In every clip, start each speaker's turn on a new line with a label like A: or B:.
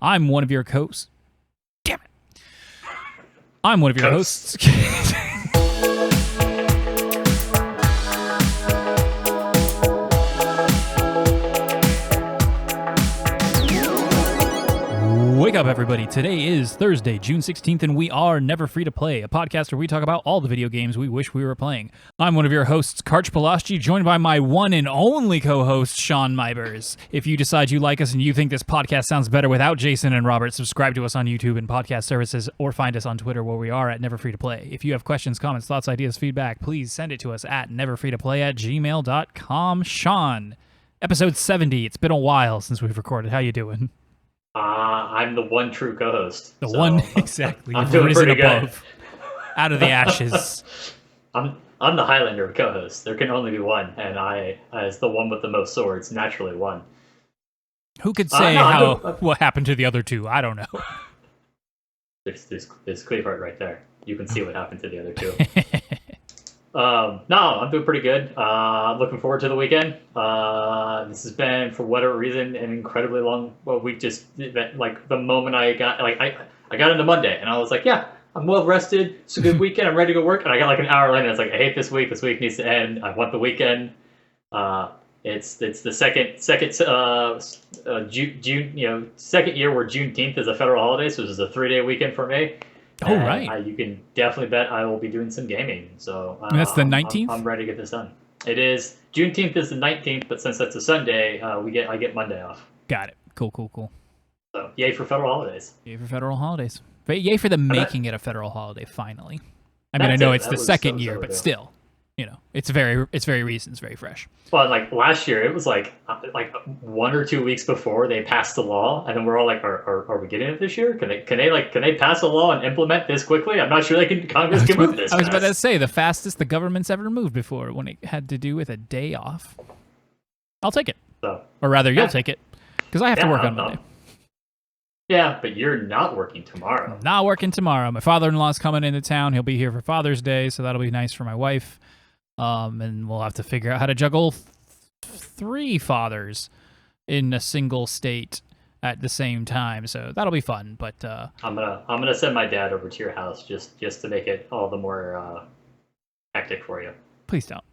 A: I'm one of your hosts. Damn it. I'm one of your hosts. Wake up, everybody. Today is Thursday, June 16th, and we are Never Free to Play, a podcast where we talk about all the video games we wish we were playing. I'm one of your hosts, Karch, joined by my one and only co-host, Sean Mybers. If you decide you like us and you think this podcast sounds better without Jason and Robert, subscribe to us on YouTube and podcast services, or find us on Twitter where we are at Never Free to Play. If you have questions, comments, thoughts, ideas, feedback, please send it to us at neverfreetoplay@gmail.com. Sean, episode 70. It's been a while since we've recorded. How you doing?
B: I'm the one true co-host.
A: The one, exactly.
B: I'm doing pretty good.
A: Out of the ashes.
B: I'm the Highlander of co-hosts. There can only be one, and I, as the one with the most swords, naturally won.
A: Who could say what happened to the other two? I don't know.
B: There's Cleveheart right there. You can see what happened to the other two. No, I'm doing pretty good. Looking forward to the weekend. This has been, for whatever reason, an incredibly long week. Just like the moment I got into Monday, and I was like, yeah, I'm well rested. It's a good weekend. I'm ready to go work. And I got like an hour later, and it's like, I hate this week. This week needs to end. I want the weekend. It's the second June, second year where Juneteenth is a federal holiday, so this is a 3-day weekend for me.
A: Oh, right.
B: You can definitely bet I will be doing some gaming. So
A: and that's the 19th?
B: I'm ready to get this done. It is. Juneteenth is the 19th, but since that's a Sunday, I get Monday off.
A: Got it. Cool.
B: So yay for federal holidays.
A: Yay for federal holidays. But yay for them making it a federal holiday, finally. I mean, I know it's the second year, but still. You know, it's very recent, it's very fresh.
B: Well, like last year, it was like 1 or 2 weeks before they passed the law, and then we're all like, "Are we getting it this year? Can they pass a law and implement this quickly?" I'm not sure Congress can move this.
A: I was about to say the fastest the government's ever moved before when it had to do with a day off. I'll take it, or rather, you'll take it, because I have to work on Monday.
B: Yeah, but you're not working tomorrow.
A: I'm not working tomorrow. My father-in-law's coming into town. He'll be here for Father's Day, so that'll be nice for my wife. And we'll have to figure out how to juggle 3 fathers in a single state at the same time. So that'll be fun. But
B: I'm gonna send my dad over to your house just to make it all the more hectic for you.
A: Please don't.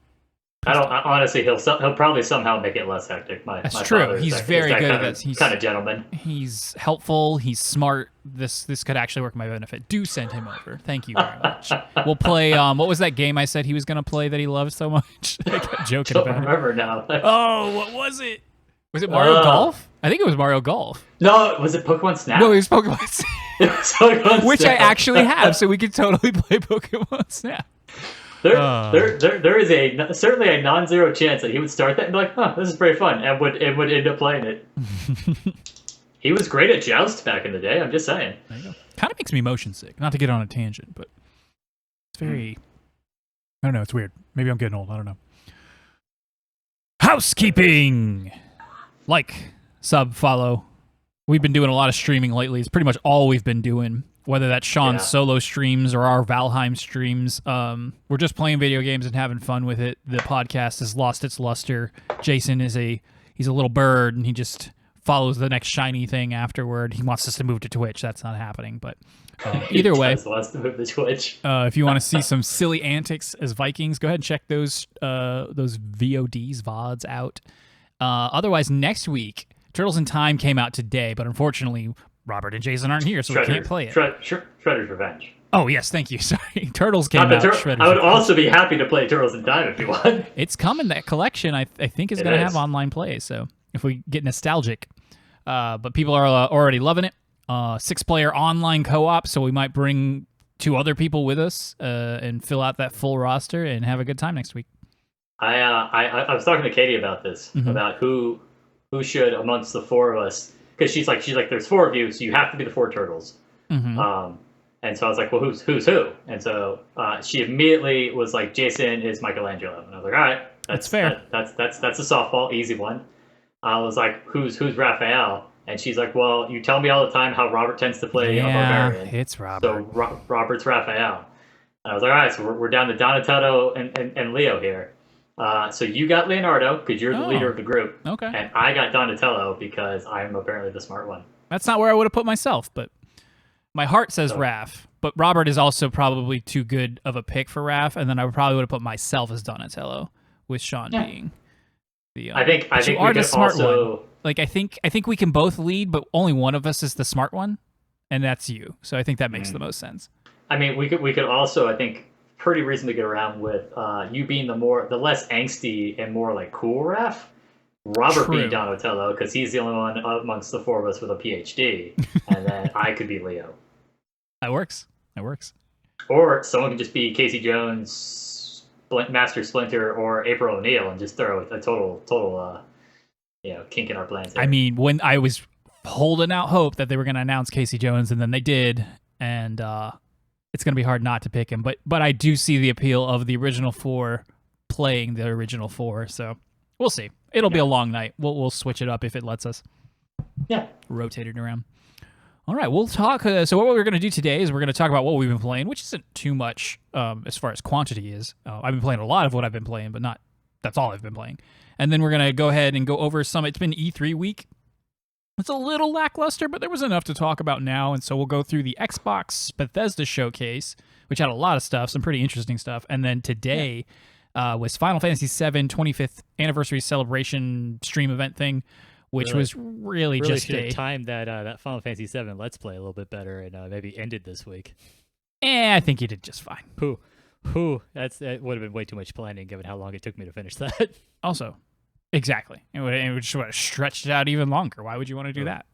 B: Honestly, he'll probably somehow make it less hectic.
A: That's true. He's very good at that.
B: He's kind of gentleman.
A: He's helpful. He's smart. This could actually work in my benefit. Do send him over. Thank you very much. We'll play. What was that game I said he was going to play that he loved so much? I kept joking about it.
B: I don't remember now.
A: Oh, what was it? Was it Mario Golf? I think it was Mario Golf.
B: No, was it Pokemon Snap?
A: No, it was Pokemon Snap. Which I actually have, so we could totally play Pokemon Snap.
B: There is certainly a non-zero chance that he would start that and be like, "Huh, this is pretty fun," and would end up playing it. He was great at Joust back in the day. I'm just saying.
A: There you go. Kind of makes me motion sick. Not to get on a tangent, but it's very. I don't know. It's weird. Maybe I'm getting old. I don't know. Housekeeping. Like, sub, follow. We've been doing a lot of streaming lately. It's pretty much all we've been doing. Whether that's Sean's solo streams or our Valheim streams, we're just playing video games and having fun with it. The podcast has lost its luster. Jason he's a little bird, and he just follows the next shiny thing afterward. He wants us to move to Twitch. That's not happening, but either way,
B: wants to move to Twitch.
A: If you want to see some silly antics as Vikings, go ahead and check those VODs out. Otherwise, next week, Turtles in Time came out today, but unfortunately, Robert and Jason aren't here, so we can't play it.
B: Shredder's Revenge.
A: Oh, yes, thank you. Sorry. Turtles came out.
B: I would also be happy to play Turtles in Time if you want.
A: It's coming. That collection, I think, is going to have online play, so if we get nostalgic. But people are already loving it. 6-player online co-op, so we might bring 2 other people with us and fill out that full roster and have a good time next week.
B: I was talking to Katie about this, about who should, amongst the 4 of us, because she's like, there's 4 of you, so you have to be the 4 turtles. And so I was like, well, who's who? And so she immediately was like, Jason is Michelangelo. And I was like, all right,
A: that's fair.
B: That's a softball, easy one. I was like, who's Raphael? And she's like, well, you tell me all the time how Robert tends to play a barbarian.
A: It's Robert.
B: So Robert's Raphael. And I was like, all right, so we're down to Donatello and Leo here. So you got Leonardo because you're the leader of the group.
A: Okay.
B: And I got Donatello because I'm apparently the smart one.
A: That's not where I would have put myself, but my heart says Raph. But Robert is also probably too good of a pick for Raph, and then I probably would have put myself as Donatello, with Sean being the.
B: I think
A: you
B: we
A: are the smart
B: also...
A: one. Like I think we can both lead, but only one of us is the smart one, and that's you. So I think that makes the most sense.
B: I mean, we could also, I think, pretty reasonably get around with you being the less angsty and more like cool Raph. Robert being Donatello, because he's the only one amongst the four of us with a PhD, and then I could be Leo.
A: That works.
B: Or someone can just be Casey Jones, Master Splinter, or April O'Neil, and just throw a total kink in our plans there.
A: I mean, when I was holding out hope that they were going to announce Casey Jones, and then they did, and it's going to be hard not to pick him. But I do see the appeal of the original four playing the original four, so we'll see. It'll be a long night. We'll switch it up if it lets us.
B: Yeah.
A: Rotate it around. All right, we'll talk. So what we're going to do today is we're going to talk about what we've been playing, which isn't too much as far as quantity is. I've been playing a lot of what I've been playing, but that's all I've been playing. And then we're going to go ahead and go over some. It's been E3 week. It's a little lackluster, but there was enough to talk about now. And so we'll go through the Xbox Bethesda Showcase, which had a lot of stuff, some pretty interesting stuff. And then today was Final Fantasy VII 25th anniversary celebration stream event thing, which was really just
C: should have timed that Final Fantasy VII Let's Play a little bit better and maybe ended this week.
A: I think you did just fine.
C: That would have been way too much planning given how long it took me to finish that.
A: Also, exactly. It would just have stretched it out even longer. Why would you want to do that?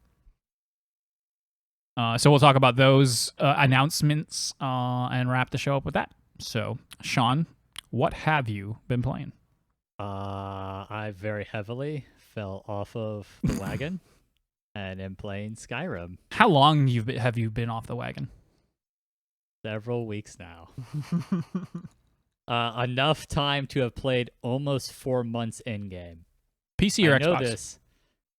A: So we'll talk about those announcements and wrap the show up with that. So, Sean, what have you been playing?
C: I very heavily fell off of the wagon and am playing Skyrim.
A: How long have you been off the wagon?
C: Several weeks now. Enough time to have played almost 4 months in game.
A: PC or
C: I know
A: Xbox?
C: this.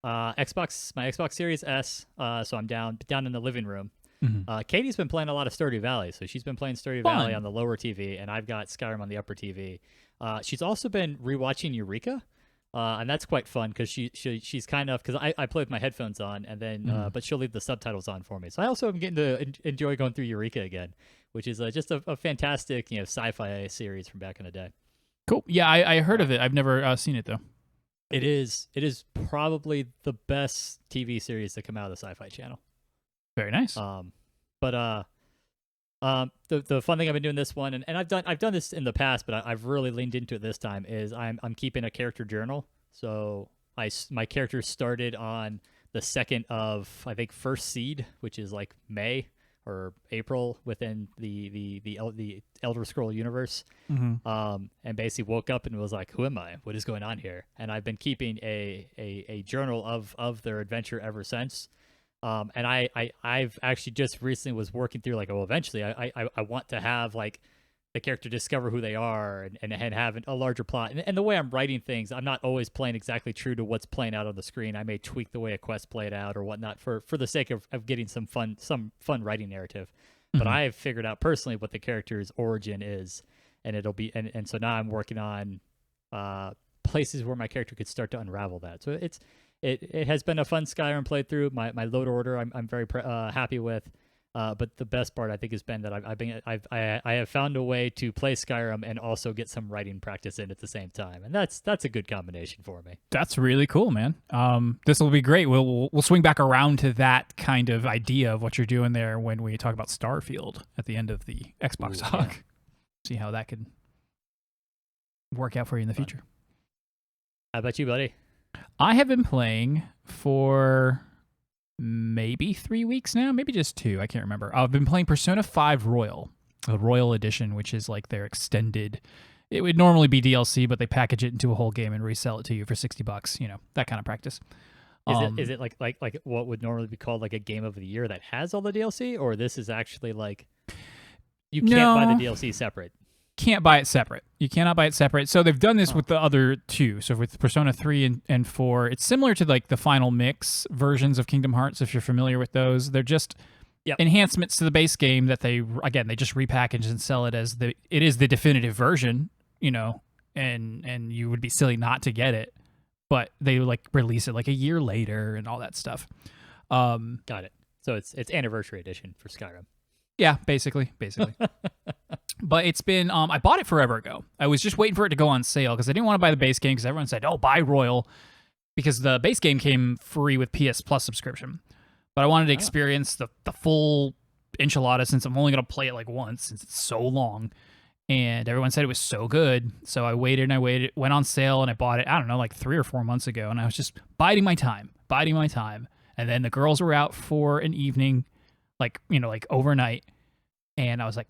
C: Xbox, my Xbox Series S. So I'm down in the living room.
A: Mm-hmm.
C: Katie's been playing a lot of Stardew Valley, so she's been playing Stardew Valley on the lower TV, and I've got Skyrim on the upper TV. She's also been rewatching Eureka, and that's quite fun because she's kind of, because I play with my headphones on, and then but she'll leave the subtitles on for me. So I also am getting to enjoy going through Eureka again, which is just a fantastic sci-fi series from back in the day.
A: Cool. Yeah, I heard of it. I've never seen it though.
C: It is probably the best TV series to come out of the Sci-Fi Channel.
A: Very nice.
C: The fun thing I've been doing this one, and I've done this in the past, but I've really leaned into it this time, is I'm keeping a character journal. So my character started on the 2nd of, I think, First Seed, which is like May or April within the Elder Scroll universe.
A: Mm-hmm.
C: And basically woke up and was like, who am I? What is going on here? And I've been keeping a journal of their adventure ever since. And I've actually just recently was working through eventually I want to have the character discover who they are and have a larger plot. And the way I'm writing things, I'm not always playing exactly true to what's playing out on the screen. I may tweak the way a quest played out or whatnot for the sake of getting some fun writing narrative. Mm-hmm. But I've figured out personally what the character's origin is, and it'll be and so now I'm working on places where my character could start to unravel that. So it has been a fun Skyrim playthrough. My load order I'm very happy with. But the best part I think has been that I have found a way to play Skyrim and also get some writing practice in at the same time, and that's a good combination for me.
A: That's really cool, man. This will be great. We'll swing back around to that kind of idea of what you're doing there when we talk about Starfield at the end of the Xbox talk. Yeah. See how that could work out for you in the future.
C: How about you, buddy?
A: I have been playing for maybe 3 weeks now, maybe just 2. I can't remember. I've been playing Persona 5 Royal, the Royal Edition, which is like their extended. It would normally be DLC, but they package it into a whole game and resell it to you for $60. That kind of practice.
C: Is it like what would normally be called like a game of the year that has all the DLC, or this is actually like you can't buy the DLC separate?
A: Can't buy it separate. You cannot buy it separate. So they've done this with the other 2. So with Persona 3 and 4, it's similar to like the Final Mix versions of Kingdom Hearts, if you're familiar with those. They're just enhancements to the base game that they just repackage and sell it as it is the definitive version, and you would be silly not to get it. But they release it a year later and all that stuff.
C: Got it. So it's anniversary edition for Skyrim.
A: Yeah, basically. But it's been I bought it forever ago. I was just waiting for it to go on sale because I didn't want to buy the base game because everyone said, "Oh, buy Royal," because the base game came free with PS Plus subscription. But I wanted to experience the full enchilada since I'm only going to play it like once since it's so long. And everyone said it was so good. So I waited, went on sale, and I bought it, I don't know, like 3 or 4 months ago. And I was just biding my time. And then the girls were out for an evening, like overnight. And I was like,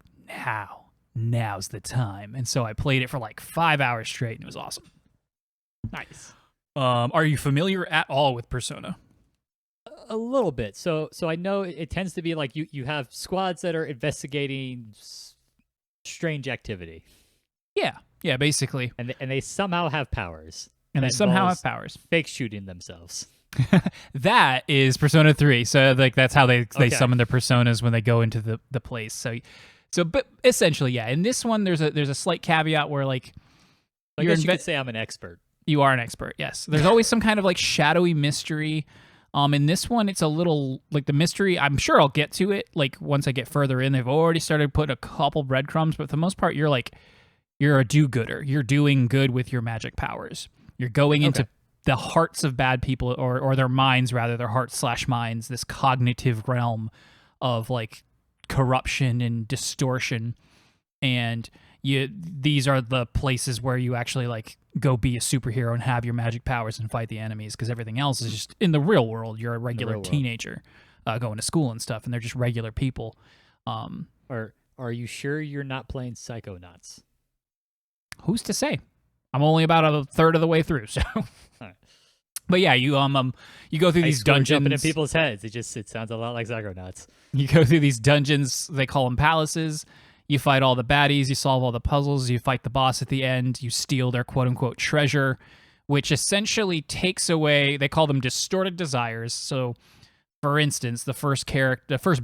A: now's the time. And so I played it for like 5 hours straight, and it was awesome.
C: Nice.
A: Are you familiar at all with Persona?
C: A little bit. So I know it tends to be like you have squads that are investigating strange activity.
A: Yeah, basically.
C: And they somehow have powers.
A: And they somehow have powers.
C: Fake shooting themselves.
A: That is Persona 3. So like that's how they summon their personas when they go into the place. So but essentially, yeah. In this one there's a slight caveat where like
C: I guess you could say I'm an expert.
A: You are an expert, yes. There's always some kind of like shadowy mystery. In this one, it's a little like the mystery. I'm sure I'll get to it like once I get further in. They've already started putting a couple breadcrumbs, but for the most part, you're a do-gooder. You're doing good with your magic powers. You're going into the hearts of bad people, or their minds rather, their hearts/minds. This cognitive realm of like corruption and distortion, and these are the places where you actually like go be a superhero and have your magic powers and fight the enemies, because everything else is just in the real world. You're a regular teenager going to school and stuff, and they're just regular people.
C: Are you sure you're not playing Psychonauts?
A: Who's to say? I'm only about a third of the way through, so.
C: Right.
A: But yeah, you go through these dungeons.
C: Jumping in people's heads. It sounds a lot like Psychonauts.
A: You go through these dungeons. They call them palaces. You fight all the baddies, you solve all the puzzles, you fight the boss at the end, you steal their quote-unquote treasure, which essentially takes away, they call them distorted desires. So, for instance, the first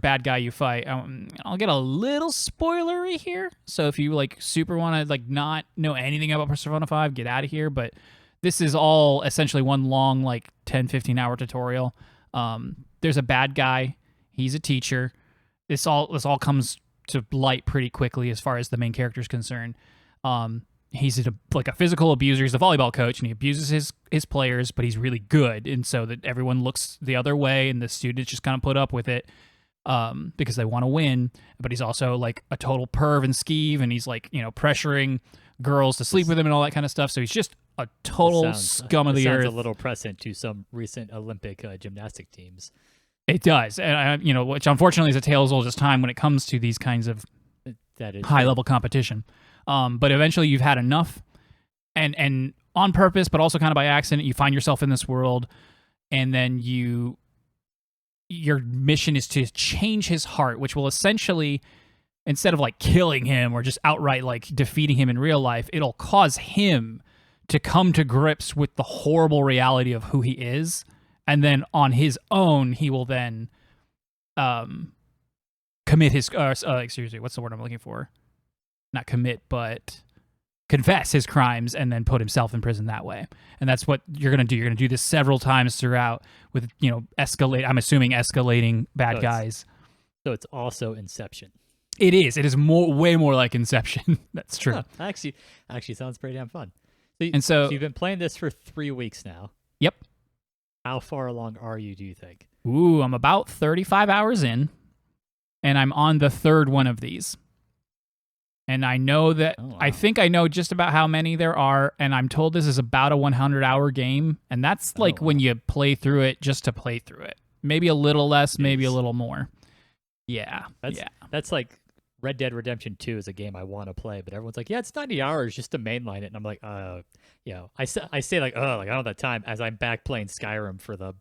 A: bad guy you fight, I'll get a little spoilery here. So if you like super want to like not know anything about Persona 5, get out of here. But this is all essentially one long like 10, 15-hour tutorial. There's a bad guy. He's a teacher. This all comes to light pretty quickly as far as the main character is concerned. He's a physical abuser. He's a volleyball coach, and he abuses his players, but he's really good, and so that everyone looks the other way, and the students just kind of put up with it because they want to win. But he's also like a total perv and skeeve, and he's like pressuring girls to sleep with him and all that kind of stuff. So he's just a total scum of the earth.
C: Sounds a little prescient to some recent Olympic gymnastic teams.
A: It does, and which unfortunately is a tale as old as time when it comes to these kinds of high-level competition. But eventually, you've had enough, and on purpose, but also kind of by accident, you find yourself in this world, and then your mission is to change his heart, which will essentially, instead of like killing him or just outright like defeating him in real life, it'll cause him to come to grips with the horrible reality of who he is. And then on his own, he will then commit his, excuse me, what's the word I'm looking for? Not commit, but confess his crimes and then put himself in prison that way. And that's what you're going to do. You're going to do this several times throughout with, escalating bad guys.
C: So it's also Inception.
A: It is. It is way more like Inception. That's true.
C: Actually sounds pretty damn fun.
A: So
C: you've been playing this for 3 weeks now.
A: Yep.
C: How far along are you, do you think?
A: Ooh, I'm about 35 hours in, and I'm on the third one of these. And I know that, I think I know just about how many there are, and I'm told this is about a 100-hour game, and that's when you play through it just to play through it. Maybe a little less, maybe a little more. Yeah.
C: That's like Red Dead Redemption 2 is a game I want to play, but everyone's like, yeah, it's 90 hours just to mainline it. And I'm like, I say like, I don't have that time as I'm back playing Skyrim for the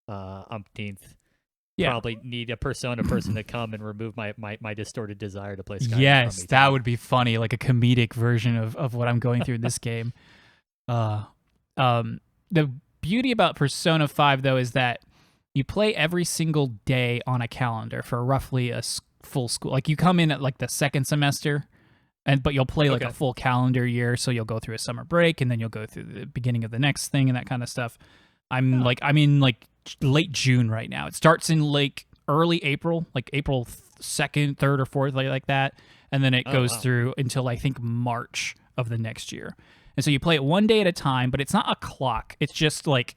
C: umpteenth. Yeah. Probably need a Persona person to come and remove my distorted desire to play Skyrim.
A: Yes, that would be funny, like a comedic version of what I'm going through in this game. The beauty about Persona 5, though, is that you play every single day on a calendar for roughly a full school. Like you come in at like the second semester, but you'll play like a full calendar year. So you'll go through a summer break, and then you'll go through the beginning of the next thing and that kind of stuff. I'm in like late June right now. It starts in like early April, like April 2nd, 3rd, or 4th, like that. And then it goes through until I think March of the next year. And so you play it one day at a time, but it's not a clock. It's just like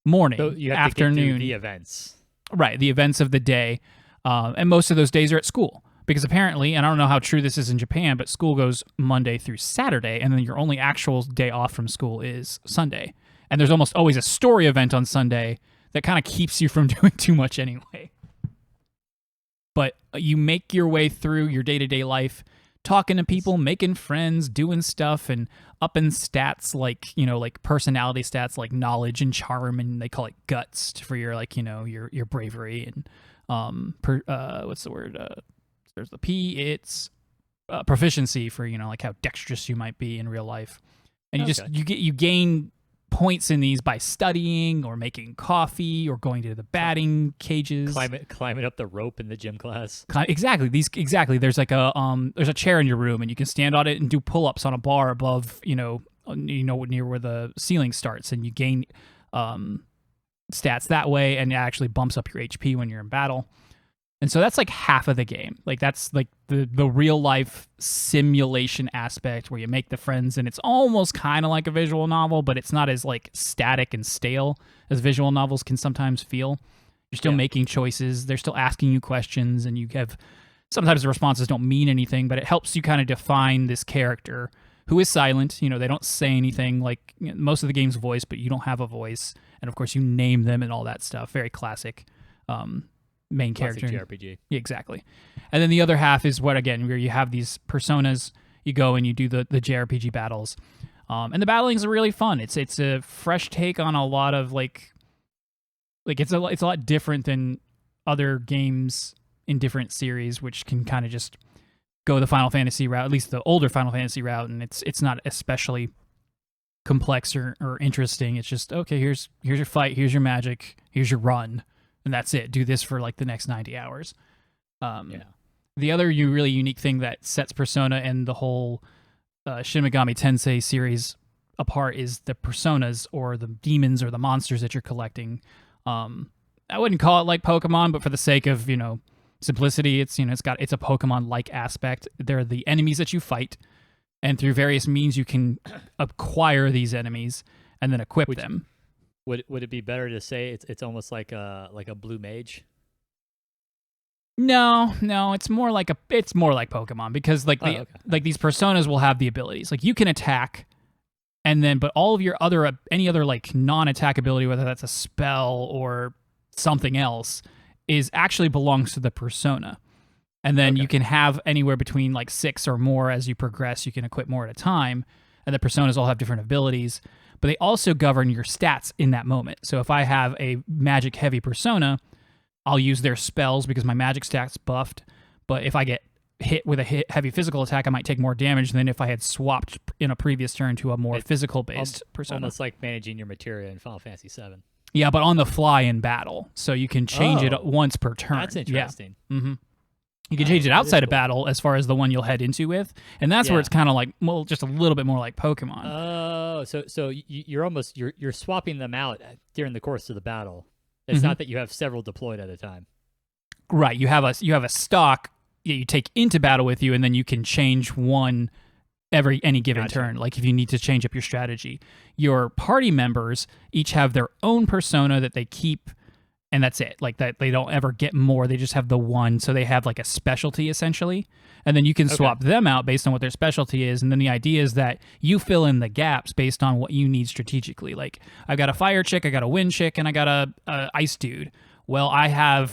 A: morning,
C: So you have
A: afternoon.
C: to get through the events.
A: Right, the events of the day. And most of those days are at school. Because apparently, and I don't know how true this is in Japan, but school goes Monday through Saturday, and then your only actual day off from school is Sunday. And there's almost always a story event on Sunday that kind of keeps you from doing too much anyway. But you make your way through your day-to-day life, talking to people, making friends, doing stuff, and upping stats like, like personality stats like knowledge and charm, and they call it guts for your, like, your bravery, and what's the word? There's the P, it's proficiency for, like how dexterous you might be in real life. And you gain points in these by studying or making coffee or going to the batting cages.
C: Climbing up the rope in the gym class.
A: Exactly. There's like there's a chair in your room, and you can stand on it and do pull-ups on a bar above, near where the ceiling starts, and you gain stats that way, and it actually bumps up your HP when you're in battle. And so that's like half of the game. Like that's like the real life simulation aspect where you make the friends, and it's almost kind of like a visual novel, but it's not as like static and stale as visual novels can sometimes feel. You're still making choices. They're still asking you questions, and you have sometimes the responses don't mean anything, but it helps you kind of define this character who is silent. They don't say anything, like most of the game's voice, but you don't have a voice. And of course you name them and all that stuff. Very classic. Main character.
C: JRPG.
A: Yeah, exactly. And then the other half is where you have these personas. You go and you do the JRPG battles, and the battlings are really fun. It's a fresh take on a lot of like it's a lot different than other games in different series, which can kind of just go the Final Fantasy route, at least the older Final Fantasy route, and it's not especially complex or interesting. It's just, okay, here's your fight, here's your magic, here's your run. And that's it. Do this for like the next 90 hours. The other really unique thing that sets Persona and the whole Shin Megami Tensei series apart is the personas, or the demons or the monsters that you're collecting. I wouldn't call it like Pokemon, but for the sake of simplicity, it's a Pokemon-like aspect. They're the enemies that you fight, and through various means you can acquire these enemies and then equip them.
C: Would it be better to say it's almost like a blue mage?
A: No, it's more like Pokemon, because like these personas will have the abilities. Like you can attack, and then but all of your any other like non-attack ability, whether that's a spell or something else, is actually belongs to the persona. And then you can have anywhere between like 6 or more as you progress. You can equip more at a time, and the personas all have different abilities. But they also govern your stats in that moment. So if I have a magic-heavy persona, I'll use their spells because my magic stat's buffed. But if I get hit with a heavy physical attack, I might take more damage than if I had swapped in a previous turn to a more physical-based persona.
C: Almost like managing your materia in Final Fantasy VII.
A: Yeah, but on the fly in battle. So you can change it once per turn.
C: That's interesting.
A: Yeah. Mm-hmm. You can change it outside of battle as far as the one you'll head into with, and that's where it's kind of like, well, just a little bit more like Pokemon.
C: Oh, so you're swapping them out during the course of the battle. It's not that you have several deployed at a time.
A: Right. You have a stock that you take into battle with you, and then you can change one any given turn. Like if you need to change up your strategy, your party members each have their own persona that they keep. And that's it. Like that, they don't ever get more. They just have the one. So they have like a specialty essentially. And then you can swap them out based on what their specialty is. And then the idea is that you fill in the gaps based on what you need strategically. Like I've got a fire chick, I got a wind chick, and I got a ice dude. Well,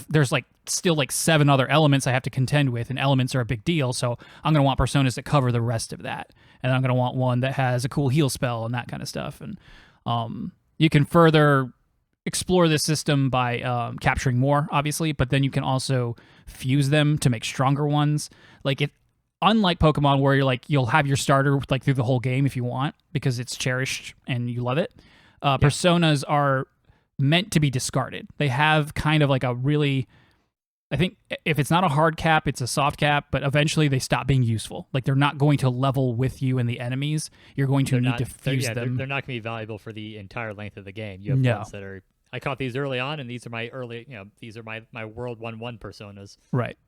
A: there's like still like 7 other elements I have to contend with, and elements are a big deal. So I'm going to want personas that cover the rest of that. And I'm going to want one that has a cool heal spell and that kind of stuff. And you can further explore this system by capturing more, obviously, but then you can also fuse them to make stronger ones. Like unlike Pokemon, where you'll have your starter like through the whole game if you want, because it's cherished and you love it. Personas are meant to be discarded. They have kind of like a really, I think if it's not a hard cap, it's a soft cap, but eventually they stop being useful. Like they're not going to level with you and the enemies. You're going to need to fuse them.
C: They're not going to be valuable for the entire length of the game. You have ones that are I caught these early on, and these are my early, these are my World 1-1 personas.
A: Right.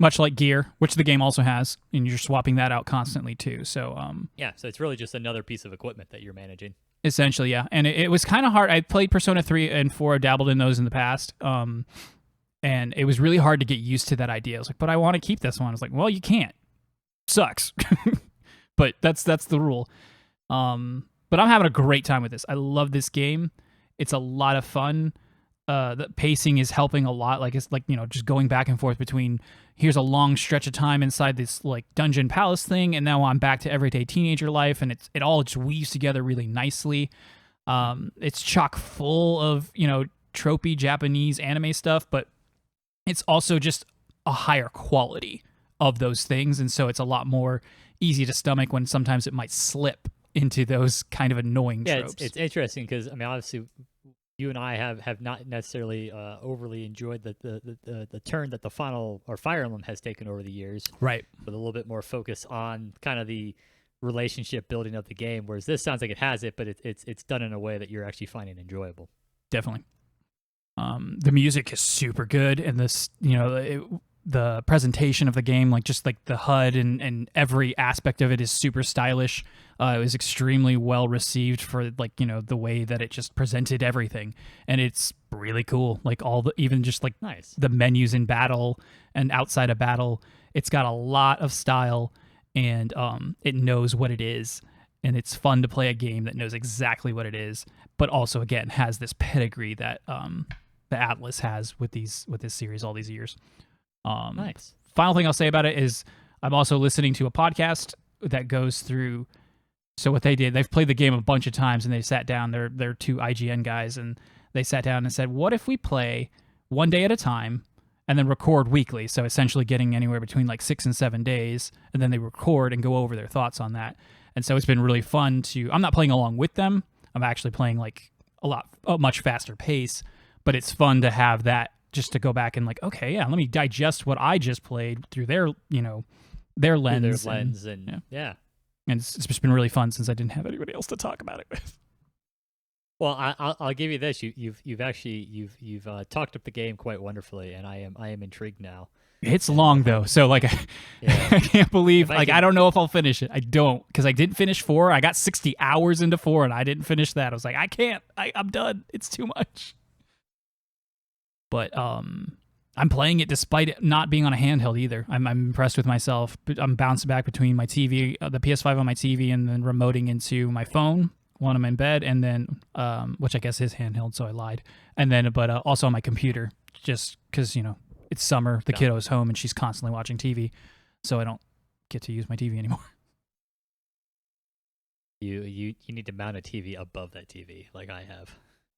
A: Much like gear, which the game also has, and you're swapping that out constantly too. So
C: yeah, so it's really just another piece of equipment that you're managing.
A: Essentially, yeah. And it was kind of hard. I played Persona 3 and 4, dabbled in those in the past. And it was really hard to get used to that idea. I was like, but I want to keep this one. I was like, well, you can't. Sucks. But that's the rule. But I'm having a great time with this. I love this game. It's a lot of fun. The pacing is helping a lot. Like, it's like, just going back and forth between here's a long stretch of time inside this like dungeon palace thing, and now I'm back to everyday teenager life, and it all just weaves together really nicely. It's chock full of, tropey Japanese anime stuff, but it's also just a higher quality of those things, and so it's a lot more easy to stomach when sometimes it might slip into those kind of annoying tropes.
C: It's interesting because, obviously, you and I have not necessarily overly enjoyed the turn that the final or Fire Emblem has taken over the years.
A: Right.
C: With a little bit more focus on kind of the relationship building of the game, whereas this sounds like it has it, but it's done in a way that you're actually finding enjoyable.
A: Definitely. The music is super good, and this, the presentation of the game, like just like the HUD and every aspect of it is super stylish. It was extremely well received for the way that it just presented everything, and it's really cool. Like even just like
C: nice.
A: The menus in battle and outside of battle, it's got a lot of style, and it knows what it is, and it's fun to play a game that knows exactly what it is, but also again has this pedigree that the Atlas has with this series all these years.
C: Nice.
A: Final thing I'll say about it is I'm also listening to a podcast that goes through. So what they did, they've played the game a bunch of times, and they sat down. They're two IGN guys, and they sat down and said, "What if we play one day at a time, and then record weekly?" So essentially, getting anywhere between like 6 and 7 days, and then they record and go over their thoughts on that. And so it's been really fun to. I'm not playing along with them. I'm actually playing like a much faster pace, but it's fun to have that. Just to go back and like, okay, yeah, let me digest what I just played through their lens.
C: Their lens and yeah.
A: And it's just been really fun since I didn't have anybody else to talk about it with.
C: Well, I'll give you this. You've actually talked up the game quite wonderfully, and I am intrigued now.
A: It's long though, so like I can't believe I don't know if I'll finish it. I don't, because I didn't finish 4. I got 60 hours into 4, and I didn't finish that. I was like, I can't. I'm done. It's too much. But I'm playing it despite it not being on a handheld either. I'm impressed with myself. I'm bouncing back between my TV, the PS5 on my TV, and then remoting into my phone when I'm in bed, and then which I guess is handheld, so I lied. And then, but also on my computer, just because it's summer, the kiddo's home, and she's constantly watching TV, so I don't get to use my TV anymore.
C: You need to mount a TV above that TV, like I have.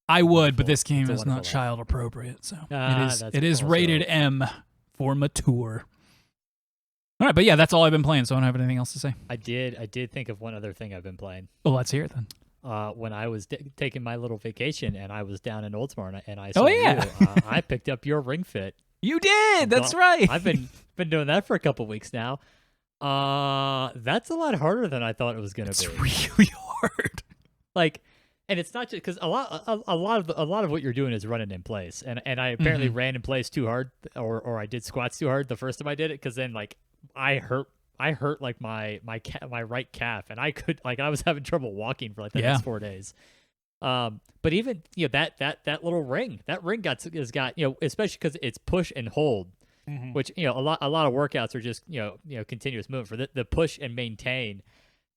A: I would, but this game is not child appropriate, so it is rated M for mature. All right, but yeah, that's all I've been playing, so I don't have anything else to say.
C: I did think of one other thing I've been playing.
A: Well, let's hear it then.
C: When I was taking my little vacation and I was down in Oldsmar and I saw you, I picked up your Ring Fit.
A: You did. That's right.
C: I've been doing that for a couple weeks now. That's a lot harder than I thought it was gonna be.
A: It's really hard.
C: And it's not just because a lot of what you're doing is running in place, and I apparently ran in place too hard, or I did squats too hard the first time I did it, because then like I hurt like my right calf, and I was having trouble walking for like the next 4 days. But even that little ring, has got especially because it's push and hold, which a lot of workouts are just continuous movement. For the push and maintain.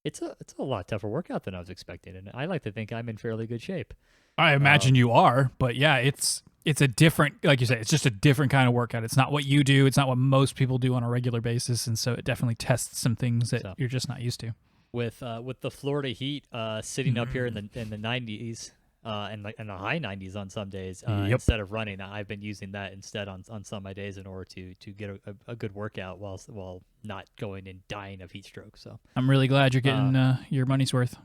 C: It's a lot tougher workout than I was expecting, and I like to think I'm in fairly good shape.
A: I imagine you are, but yeah, it's a different, like you say, it's just a different kind of workout. It's not what you do. It's not what most people do on a regular basis, and so it definitely tests some things that you're just not used to.
C: With the Florida heat sitting up here in the 90s and like in the high 90s on some days, instead of running, I've been using that instead on some of my days in order to get a good workout while not going and dying of heat stroke. So I'm really glad you're getting your money's worth.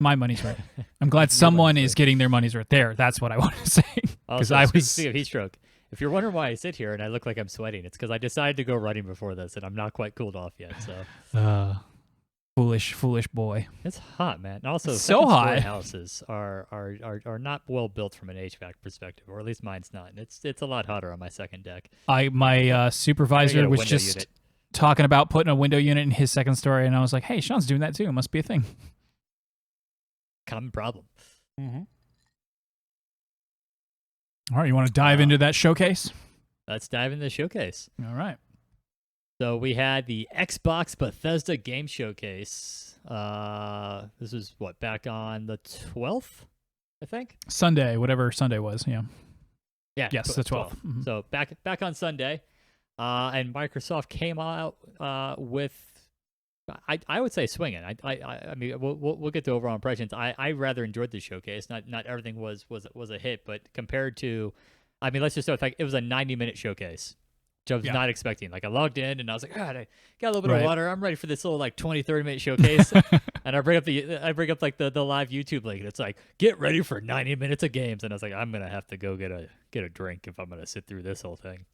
C: My money's worth. I'm glad someone is getting their money's worth. That's what I want to say. Because speaking of heat stroke, if you're wondering why I sit here and I look like I'm sweating, it's because I decided to go running before this, and I'm not quite cooled off yet. So
A: Foolish boy.
C: It's hot, man. And also,
A: It's so hot.
C: houses are not well built from an HVAC perspective, or at least mine's not. And it's a lot hotter on my second deck.
A: My supervisor was just
C: unit.
A: talking about putting a window unit in his second story, and I was like, hey, Sean's doing that too. It must be a thing.
C: Common problem.
A: Mm-hmm. All right, you want to dive into that showcase?
C: Let's dive into the showcase.
A: All right.
C: So we had the Xbox Bethesda Games Showcase. This was back on the 12th, I think.
A: Sunday, whatever Sunday was, yeah.
C: Yeah.
A: Yes, the 12th. Mm-hmm.
C: So back on Sunday, and Microsoft came out with, I would say, swinging. I mean, we'll get to overall impressions. I rather enjoyed the showcase. Not everything was a hit, but compared to, I mean, let's just start with, like, it was a 90-minute showcase. Which I was not expecting. Like, I logged in and I was like, I got a little bit of water. I'm ready for this little, like, 30-minute showcase. And I bring up like the live YouTube link, and it's like, get ready for 90 minutes of games. And I was like, I'm gonna have to go get a drink if I'm gonna sit through this whole thing.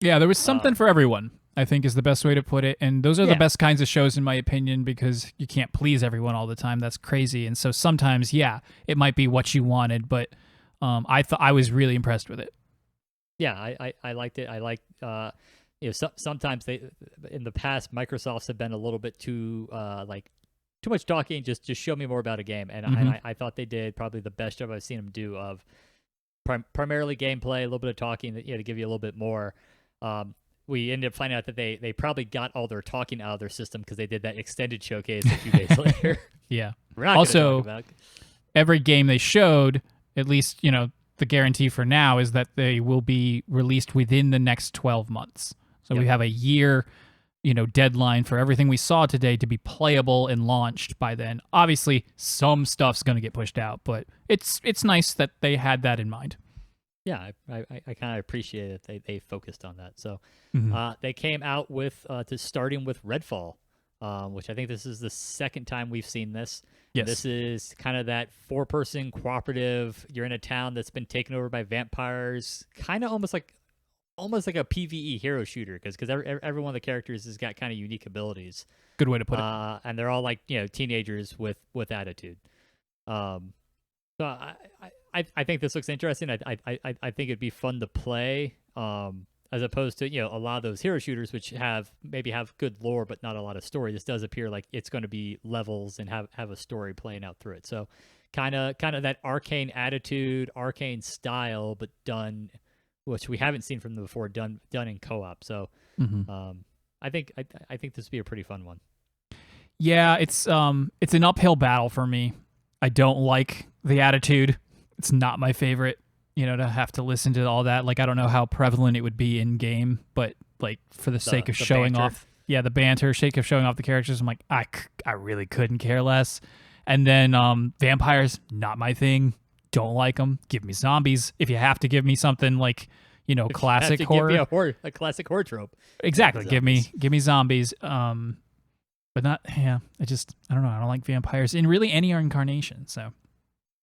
A: Yeah, there was something for everyone, I think, is the best way to put it. And those are the best kinds of shows, in my opinion, because you can't please everyone all the time. That's crazy. And so sometimes, it might be what you wanted, but I was really impressed with it.
C: Yeah, I liked it. I liked, sometimes in the past, Microsoft's have been a little bit too much talking. Just show me more about a game, and I thought they did probably the best job I've seen them do of primarily gameplay, a little bit of talking, to give you a little bit more. We ended up finding out that they probably got all their talking out of their system because they did that extended showcase a few days later.
A: Yeah.
C: Also,
A: every game they showed, at least the guarantee for now is that they will be released within the next 12 months. So we have a year, deadline for everything we saw today to be playable and launched by then. Obviously, some stuff's going to get pushed out, but it's nice that they had that in mind.
C: Yeah, I kind of appreciate it. They focused on that. So they came out with starting with Redfall, which I think this is the second time we've seen this.
A: Yes.
C: This is kind of that 4-person cooperative. You're in a town that's been taken over by vampires, kind of almost like a PvE hero shooter, because every one of the characters has got kind of unique abilities.
A: Good way to put it.
C: And they're all like teenagers with attitude. So I think this looks interesting. I think it'd be fun to play. As opposed to a lot of those hero shooters, which maybe have good lore but not a lot of story. This does appear like it's going to be levels and have a story playing out through it. So kind of that arcane attitude, arcane style, but done, which we haven't seen from them before, done in co-op. So I think this would be a pretty fun one.
A: Yeah, it's an uphill battle for me. I don't like the attitude. It's not my favorite. To have to listen to all that. Like, I don't know how prevalent it would be in game, but like for the sake of showing
C: banter.
A: off, the banter, sake of showing off the characters, I'm like, I really couldn't care less. And then vampires, not my thing. Don't like them. Give me zombies. If you have to give me something like, classic horror.
C: Give me a classic horror trope.
A: Exactly. Give me zombies. But not, I don't know. I don't like vampires in really any incarnation. So,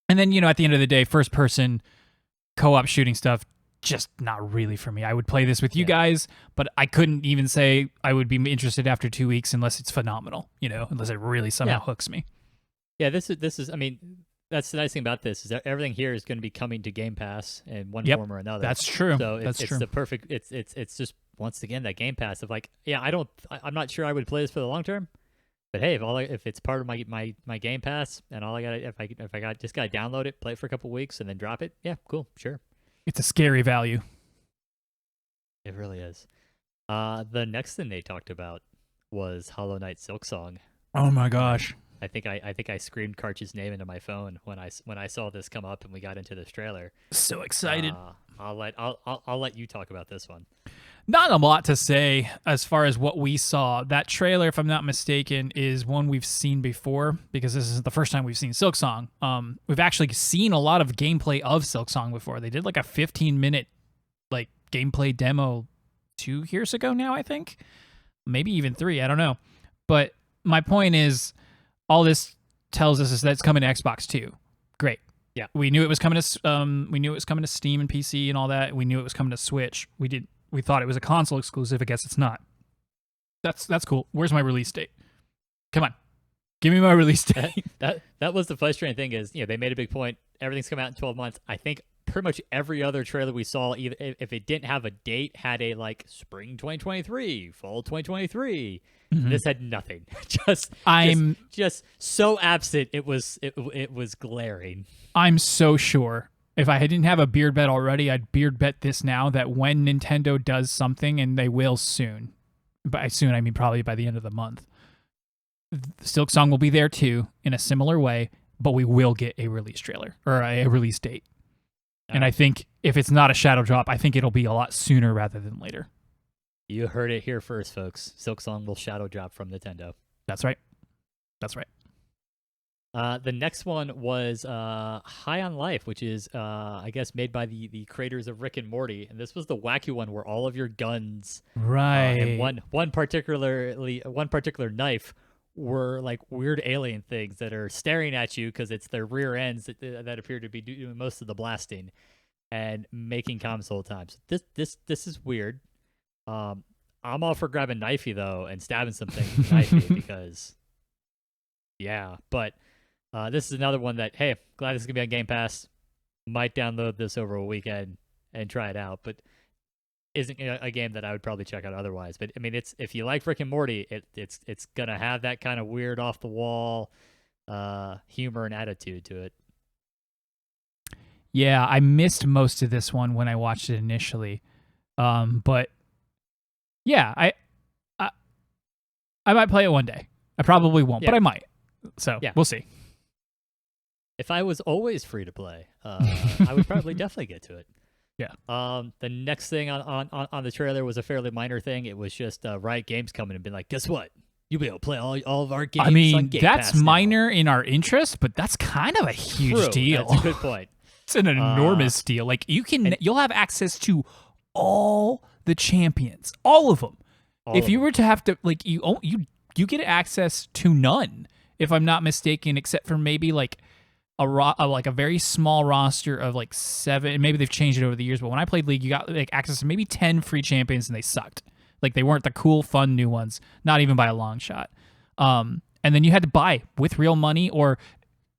A: and then, at the end of the day, first person co-op shooting stuff, just not really for me. I would play this with you guys, but I couldn't even say I would be interested after 2 weeks unless it's phenomenal, unless it really somehow hooks me.
C: Yeah, this is. I mean, that's the nice thing about this is that everything here is going to be coming to Game Pass in one form or another.
A: That's true.
C: So
A: it's true.
C: The perfect. It's just once again that Game Pass of like, I'm not sure I would play this for the long term. But hey, if it's part of my Game Pass, and all I got, if I just gotta download it, play it for a couple weeks, and then drop it, yeah, cool, sure.
A: It's a scary value.
C: It really is. The next thing they talked about was Hollow Knight Silksong.
A: Oh my gosh!
C: I think I screamed Karch's name into my phone when I saw this come up and we got into this trailer.
A: So excited!
C: I'll let you talk about this one.
A: Not a lot to say as far as what we saw. That trailer, if I'm not mistaken, is one we've seen before because this is the first time we've seen Silksong. We've actually seen a lot of gameplay of Silksong before. They did like a 15-minute gameplay demo 2 years ago now, I think. Maybe even 3, I don't know. But my point is, all this tells us is that it's coming to Xbox too. Great.
C: Yeah.
A: We knew it was coming to Steam and PC and all that. We knew it was coming to Switch. We thought it was a console exclusive. I guess it's not. That's cool. Where's my release date? Come on. Give me my release date.
C: That was the frustrating thing is, they made a big point. Everything's coming out in 12 months. I think pretty much every other trailer we saw, either if it didn't have a date, had a like spring 2023, fall 2023.
A: Mm-hmm.
C: This had nothing. just so absent. It was glaring.
A: I'm so sure. If I didn't have a beard bet already, I'd beard bet this now that when Nintendo does something, and they will soon, by soon I mean probably by the end of the month, Silk Song will be there too in a similar way, but we will get a release trailer or a release date. And I think if it's not a shadow drop, I think it'll be a lot sooner rather than later.
C: You heard it here first, folks. Silk Song will shadow drop from Nintendo.
A: That's right. That's right.
C: The next one was High on Life, which is, I guess, made by the creators of Rick and Morty. And this was the wacky one where all of your guns,
A: right,
C: and one particular knife were like weird alien things that are staring at you because it's their rear ends that appear to be doing most of the blasting and making comms the whole time. So this is weird. I'm all for grabbing knifey though and stabbing some things with knifey because, yeah, but. This is another one that, hey, glad this is going to be on Game Pass. Might download this over a weekend and try it out, but isn't a game that I would probably check out otherwise. But, I mean, it's if you like Rick and Morty, it's going to have that kind of weird, off-the-wall humor and attitude to it.
A: Yeah, I missed most of this one when I watched it initially. But, yeah, I might play it one day. I probably won't, but I might. So, we'll see.
C: If I was always free to play, I would probably definitely get to it.
A: Yeah.
C: The next thing on the trailer was a fairly minor thing. It was just Riot Games coming and being like, guess what? You'll be able to play all of our games.
A: I mean,
C: on Game
A: that's
C: Pass
A: minor
C: now.
A: in our interest, but that's kind of a huge deal.
C: That's a good point.
A: It's an enormous deal. Like you'll have access to all the champions, all of them. If you were to have to, like, you get access to none, if I'm not mistaken, except for maybe like a very small roster of like 7. Maybe they've changed it over the years, but when I played League, you got like access to maybe 10 free champions, and they sucked. Like they weren't the cool, fun new ones, not even by a long shot. And then you had to buy with real money or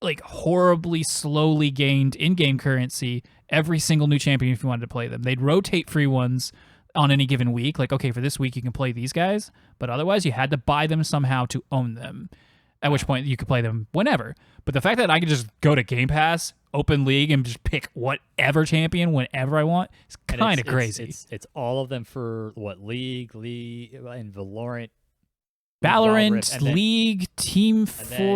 A: like horribly slowly gained in-game currency every single new champion if you wanted to play them. They'd rotate free ones on any given week. Like, okay, for this week you can play these guys, but otherwise you had to buy them somehow to own them. At which point you could play them whenever. But the fact that I could just go to Game Pass, open League, and just pick whatever champion whenever I want is kind of crazy.
C: It's all of them for what? League, and Valorant.
A: Valorant, League, Team Fight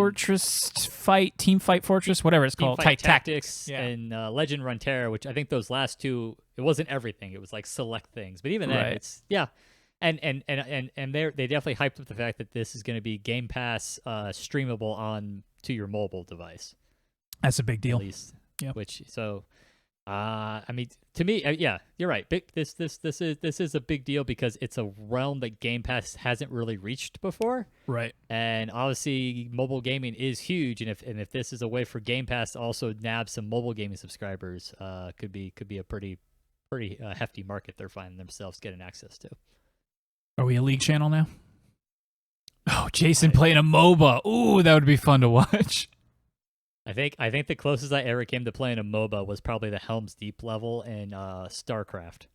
A: Fortress, whatever it's called.
C: Tactics, and Legend Runeterra, which I think those last two, it wasn't everything. It was like select things. But even then, it's, yeah. And they definitely hyped up the fact that this is going to be Game Pass streamable to your mobile device.
A: That's a big deal.
C: At least,
A: yeah.
C: I mean, to me, yeah, you're right. This is a big deal because it's a realm that Game Pass hasn't really reached before.
A: Right.
C: And obviously, mobile gaming is huge, and if this is a way for Game Pass to also nab some mobile gaming subscribers, could be a pretty hefty market they're finding themselves getting access to.
A: Are we a League channel now? Oh, Jason playing a MOBA. Ooh, that would be fun to watch.
C: I think the closest I ever came to playing a MOBA was probably the Helm's Deep level in StarCraft.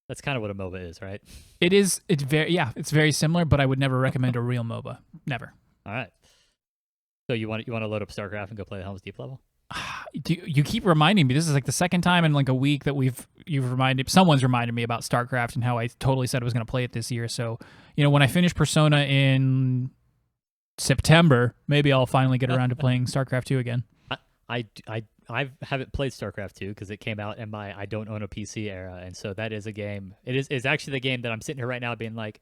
C: That's kind of what a MOBA is, right? It is.
A: It's very similar, but I would never recommend a real MOBA. Never.
C: All right. So you want to load up StarCraft and go play the Helm's Deep level?
A: You keep reminding me. This is like the second time in like a week that someone's reminded me about StarCraft and how I totally said I was going to play it this year. So, when I finish Persona in September, maybe I'll finally get around to playing StarCraft 2 again.
C: I haven't played StarCraft 2 because it came out in my I don't own a PC era, and so that is a game. It's actually the game that I'm sitting here right now being like,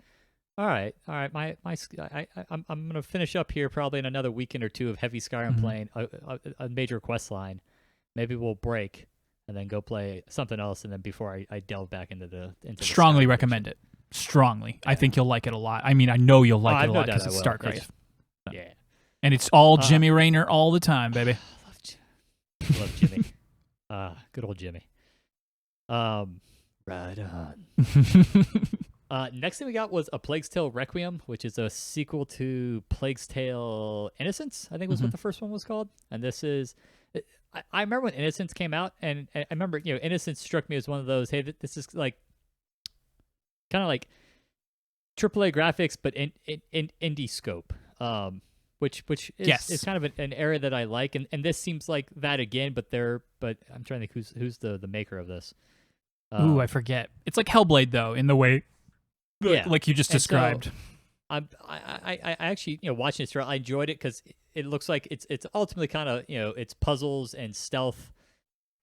C: all right. I'm gonna finish up here probably in another weekend or two of heavy Skyrim playing a major quest line. Maybe we'll break and then go play something else, and then before I delve back into the
A: strongly recommend it. Strongly, yeah. I think you'll like it a lot. I mean, I know you'll like it a lot because it's StarCraft.
C: Yeah,
A: and it's all Jimmy Raynor all the time, baby.
C: Love Jimmy. Good old Jimmy. Right on. Next thing we got was A Plague's Tale Requiem, which is a sequel to Plague's Tale Innocence, I think was what the first one was called. And this is, I remember when Innocence came out, and I remember, Innocence struck me as one of those, hey, this is like, kind of like AAA graphics, but in indie scope, which is kind of an area that I like. And this seems like that again, but I'm trying to think who's the maker of this.
A: Ooh, I forget. It's like Hellblade, though, in the way, like you just described.
C: So, I actually, watching this, I enjoyed it because it looks like it's ultimately kind of, it's puzzles and stealth.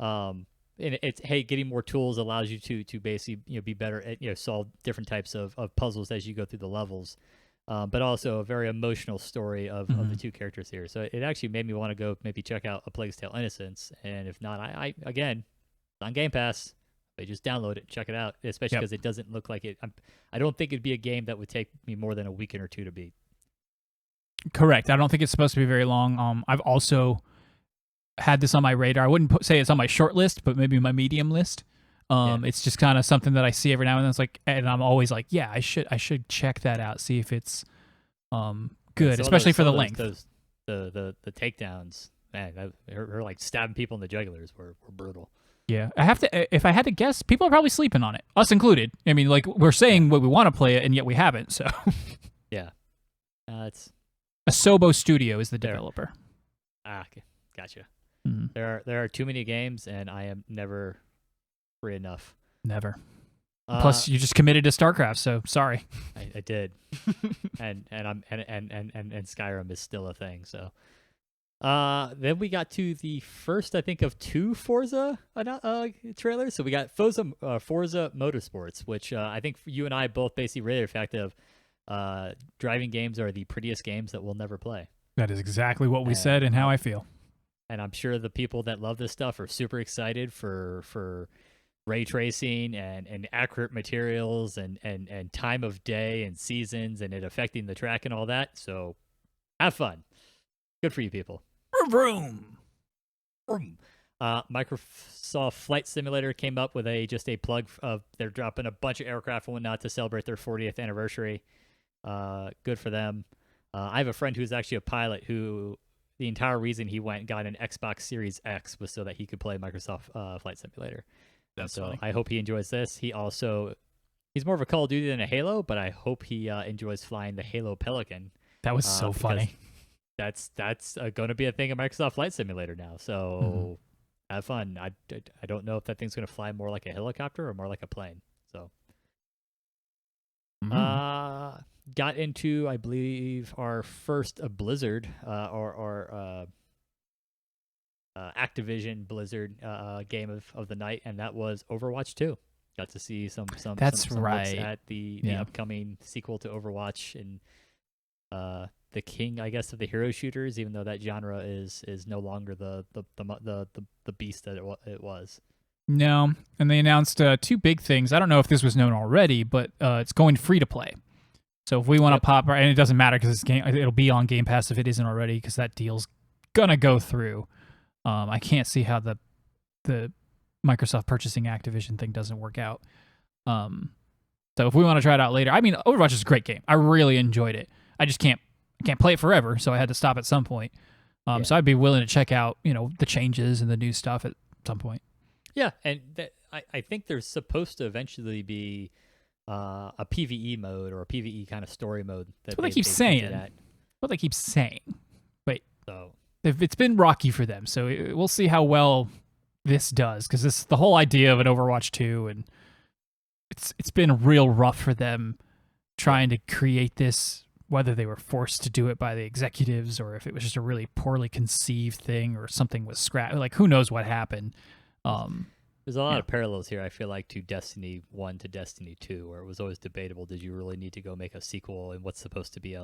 C: And it's, hey, getting more tools allows you to basically, be better at, solve different types of puzzles as you go through the levels. But also a very emotional story of the two characters here. So it actually made me want to go maybe check out A Plague's Tale Innocence. And if not, I again, on Game Pass, they just download it, check it out, especially because it doesn't look like it. I don't think it'd be a game that would take me more than a weekend or two to beat.
A: Correct. I don't think it's supposed to be very long. I've also had this on my radar. I wouldn't say it's on my short list, but maybe my medium list. It's just kind of something that I see every now and then. It's like, and I'm always like, yeah, I should check that out, see if it's good, especially for the length.
C: The takedowns, man, her like stabbing people in the jugulars were brutal.
A: Yeah, if I had to guess, people are probably sleeping on it, us included. I mean, like, we're saying what we want to play it, and yet we haven't. So,
C: yeah, it's
A: Asobo Studio is the developer.
C: Okay. Gotcha. Mm-hmm. There are too many games, and I am never free enough.
A: Never. Plus, you just committed to StarCraft, so sorry.
C: I did, and Skyrim is still a thing. So. Then we got to the first, I think, of two Forza trailers. So we got Forza Motorsports, which I think you and I both basically rated the fact of driving games are the prettiest games that we'll never play.
A: That is exactly what we said and how I feel.
C: And I'm sure the people that love this stuff are super excited for ray tracing and accurate materials and time of day and seasons and it affecting the track and all that. So have fun. Good for you people.
A: Vroom.
C: Microsoft Flight Simulator came up with just a plug of they're dropping a bunch of aircraft and whatnot to celebrate their 40th anniversary. Good for them. I have a friend who's actually a pilot who the entire reason he went and got an Xbox Series X was so that he could play Microsoft Flight Simulator.
A: That's
C: so
A: funny.
C: I hope he enjoys this. He's more of a Call of Duty than a Halo, but I hope he enjoys flying the Halo Pelican.
A: That was so funny.
C: That's going to be a thing in Microsoft Flight Simulator now. So have fun. I don't know if that thing's going to fly more like a helicopter or more like a plane. So got into, I believe, our first Blizzard or Activision Blizzard game of the night, and that was Overwatch 2. Got to see some
A: That's
C: some
A: right.
C: looks at the upcoming sequel to Overwatch and the king, I guess, of the hero shooters, even though that genre is no longer the beast that it was.
A: No, and they announced two big things. I don't know if this was known already, but it's going free to play. So if we want to pop, and it doesn't matter because it'll be on Game Pass if it isn't already, because that deal's gonna go through. I can't see how the Microsoft purchasing Activision thing doesn't work out. So if we want to try it out later, I mean, Overwatch is a great game. I really enjoyed it. I just can't play it forever, so I had to stop at some point. So I'd be willing to check out, the changes and the new stuff at some point.
C: Yeah, and I think there's supposed to eventually be a PvE mode or a PvE kind of story mode.
A: That's what they keep saying. But
C: so
A: it's been rocky for them, so we'll see how well this does, because the whole idea of an Overwatch 2, and it's been real rough for them trying to create this, whether they were forced to do it by the executives or if it was just a really poorly conceived thing or something was scrapped. Like, who knows what happened.
C: There's a lot of parallels here, I feel like, to Destiny 1 to Destiny 2, where it was always debatable, did you really need to go make a sequel in what's supposed to be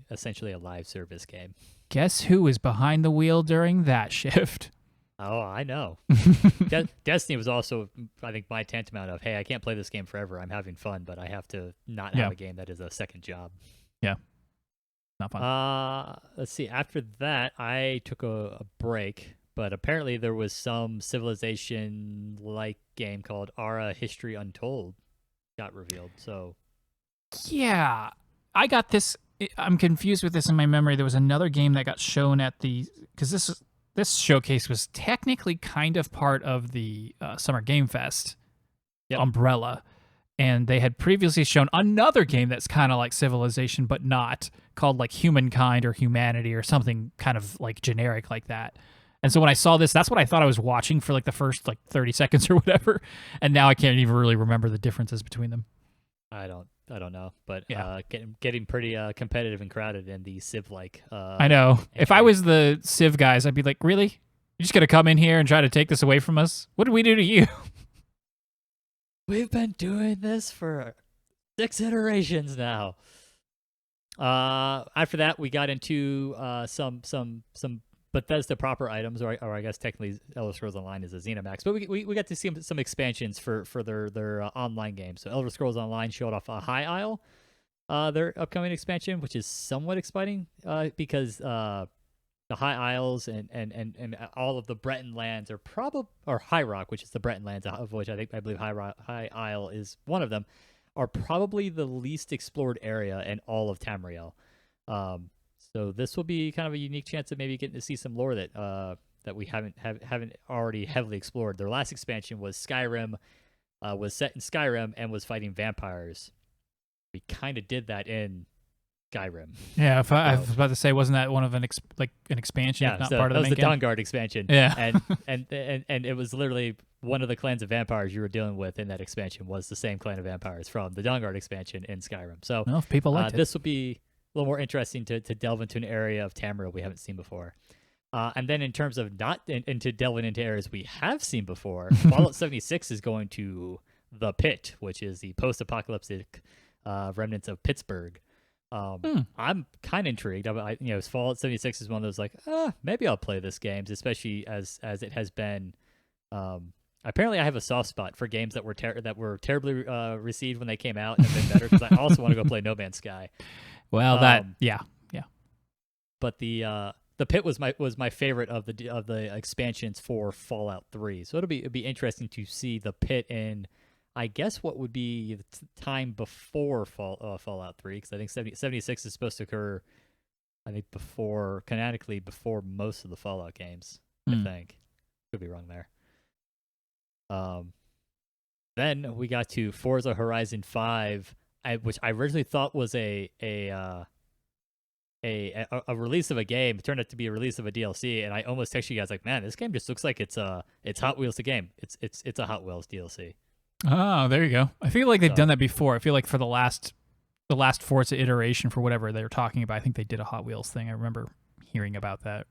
C: essentially a live service game?
A: Guess who was behind the wheel during that shift?
C: Oh, I know. Destiny was also, I think, my tantamount of, hey, I can't play this game forever. I'm having fun, but I have to not have a game that is a second job.
A: Yeah. Not fun.
C: Let's see. After that, I took a break, but apparently there was some Civilization-like game called Ara History Untold got revealed. So
A: Yeah, I got this. I'm confused with this in my memory. There was another game that got shown at because this showcase was technically kind of part of the Summer Game Fest umbrella, and they had previously shown another game that's kind of like Civilization but not, called like Humankind or Humanity or something kind of like generic like that. And so when I saw this, that's what I thought I was watching for like the first like 30 seconds or whatever, and now I can't even really remember the differences between them.
C: I don't know, but getting pretty competitive and crowded in the Civ like.
A: I know. If I was the Civ guys, I'd be like, really? You're just gonna come in here and try to take this away from us? What did we do to you?
C: We've been doing this for 6 iterations now. After that, we got into some Bethesda proper items, or I guess technically Elder Scrolls Online is a ZeniMax, but we got to see some expansions for their online game. So Elder Scrolls Online showed off a High Isle, their upcoming expansion, which is somewhat exciting because the High Isles and all of the Breton lands are or High Rock, which is the Breton lands, of which I believe High Isle is one of them, are probably the least explored area in all of Tamriel. So this will be kind of a unique chance of maybe getting to see some lore that we haven't already heavily explored. Their last expansion was Skyrim, was set in Skyrim and was fighting vampires. We kind of did that in Skyrim.
A: Yeah, I was about to say, wasn't that one of an expansion?
C: Yeah,
A: not
C: so
A: part of
C: that was the
A: game?
C: Dawnguard expansion.
A: Yeah,
C: and it was literally one of the clans of vampires you were dealing with in that expansion was the same clan of vampires from the Dawnguard expansion in Skyrim. So
A: well, if people liked it.
C: This will be a little more interesting to delve into an area of Tamriel we haven't seen before. And then in terms of not into delving into areas we have seen before, Fallout 76 is going to the Pit, which is the post-apocalyptic remnants of Pittsburgh. I'm kind of intrigued. Fallout 76 is one of those like, maybe I'll play this game, especially as it has been. Apparently, I have a soft spot for games that were terribly received when they came out and have been better because I also want to go play No Man's Sky.
A: Well, yeah.
C: But the Pit was my favorite of the expansions for Fallout 3. So it'd be interesting to see the Pit in, I guess, what would be the time before Fallout 3, because I think 76 is supposed to occur, I think, canonically before most of the Fallout games. I think. Could be wrong there. Then we got to Forza Horizon 5, which I originally thought was a release of a game. It turned out to be a release of a DLC, and I almost texted you guys like, man, this game just looks like it's Hot Wheels the game. It's a Hot Wheels DLC.
A: Oh, there you go. I feel like they've done that before. I feel like for the last Forza iteration for whatever they were talking about, I think they did a Hot Wheels thing. I remember hearing about that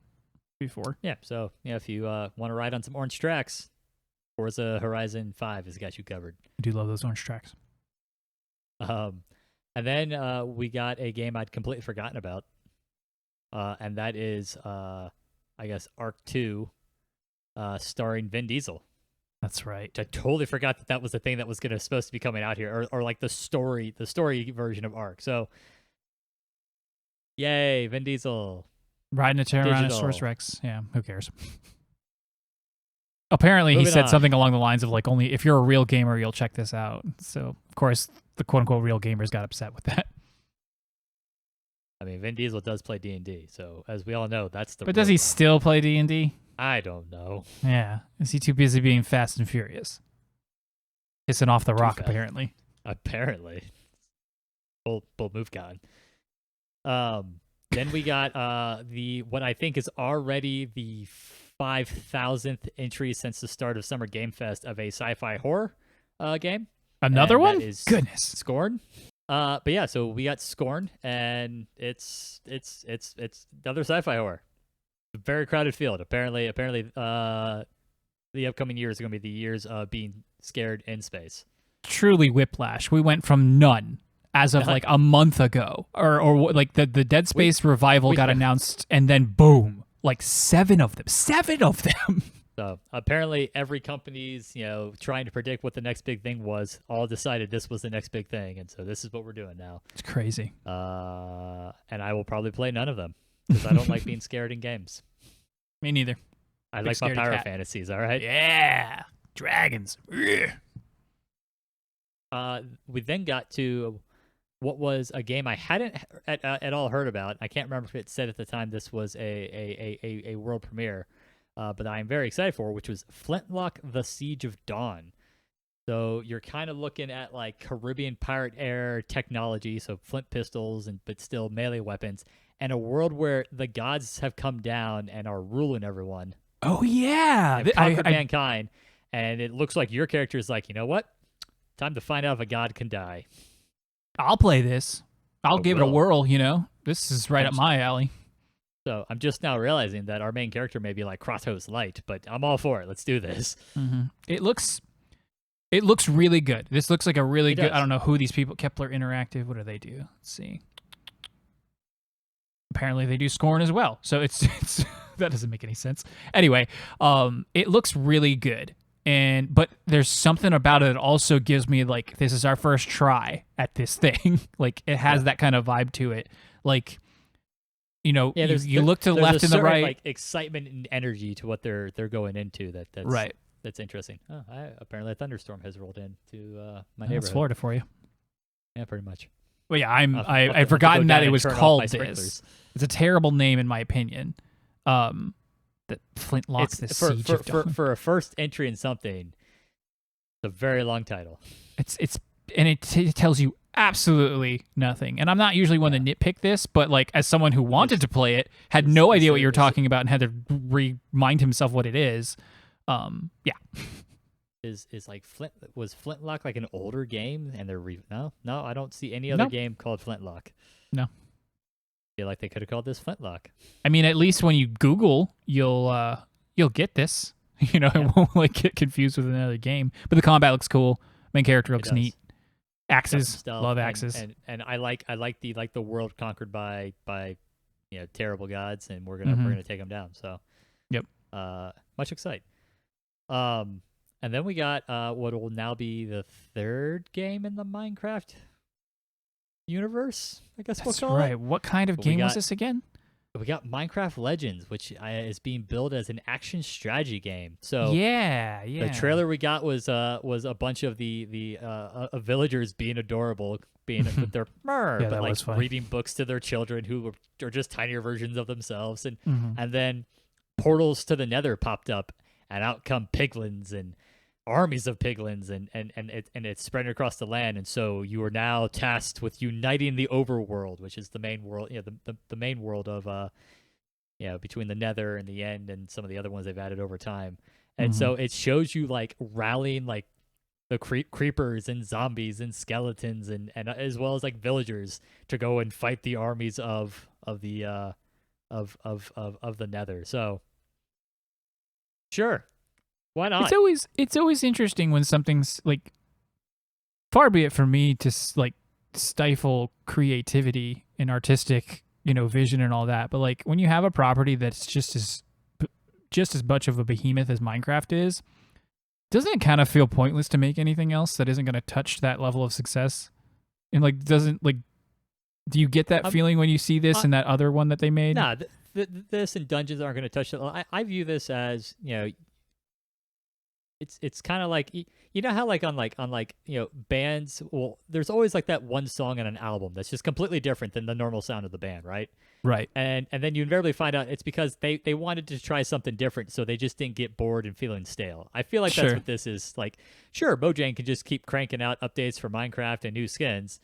A: before.
C: Yeah, so if you want to ride on some orange tracks, Forza Horizon 5 has got you covered.
A: I do love those orange tracks.
C: And then we got a game I'd completely forgotten about, and that is, I guess, Arc 2, starring Vin Diesel.
A: That's right.
C: I totally forgot that was the thing that was supposed to be coming out here, or like the story version of Arc. So, yay, Vin Diesel.
A: Riding a Tyrannosaurus Rex. Yeah, who cares? Apparently, he said something along the lines of like, only if you're a real gamer, you'll check this out. So, of course, the quote-unquote real gamers got upset with that.
C: I mean, Vin Diesel does play D&D, so as we all know, that's the.
A: But does he still play D&D?
C: I don't know.
A: Yeah. Is he too busy being Fast and Furious? Kissing off the rock, apparently.
C: Apparently. Bold move, God. Then we got what I think is already the 5,000th entry since the start of Summer Game Fest of a sci-fi horror game.
A: Another one?
C: Is
A: Goodness.
C: Scorn. But yeah, so we got Scorn, and it's another sci-fi horror. A very crowded field. Apparently, the upcoming years are going to be the years of being scared in space.
A: Truly whiplash. We went from none as of like a month ago, or like the Dead Space revival got announced, and then boom, like 7 of them. 7 of them.
C: So apparently every company's, trying to predict what the next big thing was, all decided this was the next big thing. And so this is what we're doing now.
A: It's crazy.
C: And I will probably play none of them because I don't like being scared in games.
A: Me neither.
C: I like my pyro fantasies, all right?
A: Yeah. Dragons.
C: We then got to what was a game I hadn't at all heard about. I can't remember if it said at the time this was a world premiere, but I'm very excited for, which was Flintlock: The Siege of Dawn. So you're kind of looking at like Caribbean pirate era technology, so flint pistols but still melee weapons, and a world where the gods have come down and are ruling everyone.
A: Oh yeah,
C: And conquered mankind, and it looks like your character is like, you know what? Time to find out if a god can die.
A: I'll play this. I'll give it a whirl. This is right up my alley.
C: So I'm just now realizing that our main character may be like Kratos light, but I'm all for it. Let's do this.
A: Mm-hmm. It looks really good. This looks like a really good. I don't know who these people. Kepler Interactive. What do they do? Let's see. Apparently they do Scorn as well. So it's that doesn't make any sense. Anyway, it looks really good. But there's something about it that also gives me like, this is our first try at this thing. Like it has that kind of vibe to it. Like, you look to the left and the right.
C: Like excitement and energy to what they're going into. That's
A: right.
C: That's interesting. Oh, apparently a thunderstorm has rolled into my neighborhood.
A: That's Florida for you.
C: Yeah, pretty much.
A: Well, yeah, I've forgotten that it was called this. It's a terrible name in my opinion. That Flintlock: The Siege of Dawn.
C: For a first entry in something, it's a very long title.
A: It tells you absolutely nothing. And I'm not usually one to nitpick this, but like as someone who wanted to play it, had no idea what you were talking about and had to remind himself what it is. Yeah.
C: Is like was Flintlock like an older game and they're no, I don't see any other game called Flintlock.
A: No.
C: I feel like they could have called this Flintlock.
A: I mean, at least when you Google, you'll get this. It won't like get confused with another game. But the combat looks cool. Main character looks neat. Axes, love axes.
C: And I like the world conquered by terrible gods, and we're gonna take them down. So
A: yep.
C: Much excite. And then we got what will now be the third game in the Minecraft universe, I guess we'll call it.
A: That's right. What kind of game was this again?
C: We got Minecraft Legends, which is being billed as an action strategy game. So
A: yeah.
C: The trailer we got was a bunch of the villagers being adorable, being with their but like reading books to their children who are just tinier versions of themselves, and then portals to the Nether popped up, and out come piglins and armies of piglins, and it's spreading across the land, and so you are now tasked with uniting the overworld, which is the main world, the main world of between the Nether and the End and some of the other ones they've added over time. And so it shows you like rallying like the creepers and zombies and skeletons and as well as like villagers to go and fight the armies of the Nether. So sure. Why not?
A: It's always interesting when something's like, far be it from me to like stifle creativity and artistic, vision and all that. But like when you have a property that's just as much of a behemoth as Minecraft is, doesn't it kind of feel pointless to make anything else that isn't going to touch that level of success? And like, do you get that feeling when you see this and that other one that they made?
C: Nah, this and Dungeons aren't going to touch it. I view this as, it's kind of like, how like on bands, well, there's always like that one song on an album that's just completely different than the normal sound of the band, right?
A: Right.
C: And then you invariably find out it's because they wanted to try something different, so they just didn't get bored and feeling stale. I feel like that's what this is. Like, sure, Mojang can just keep cranking out updates for Minecraft and new skins,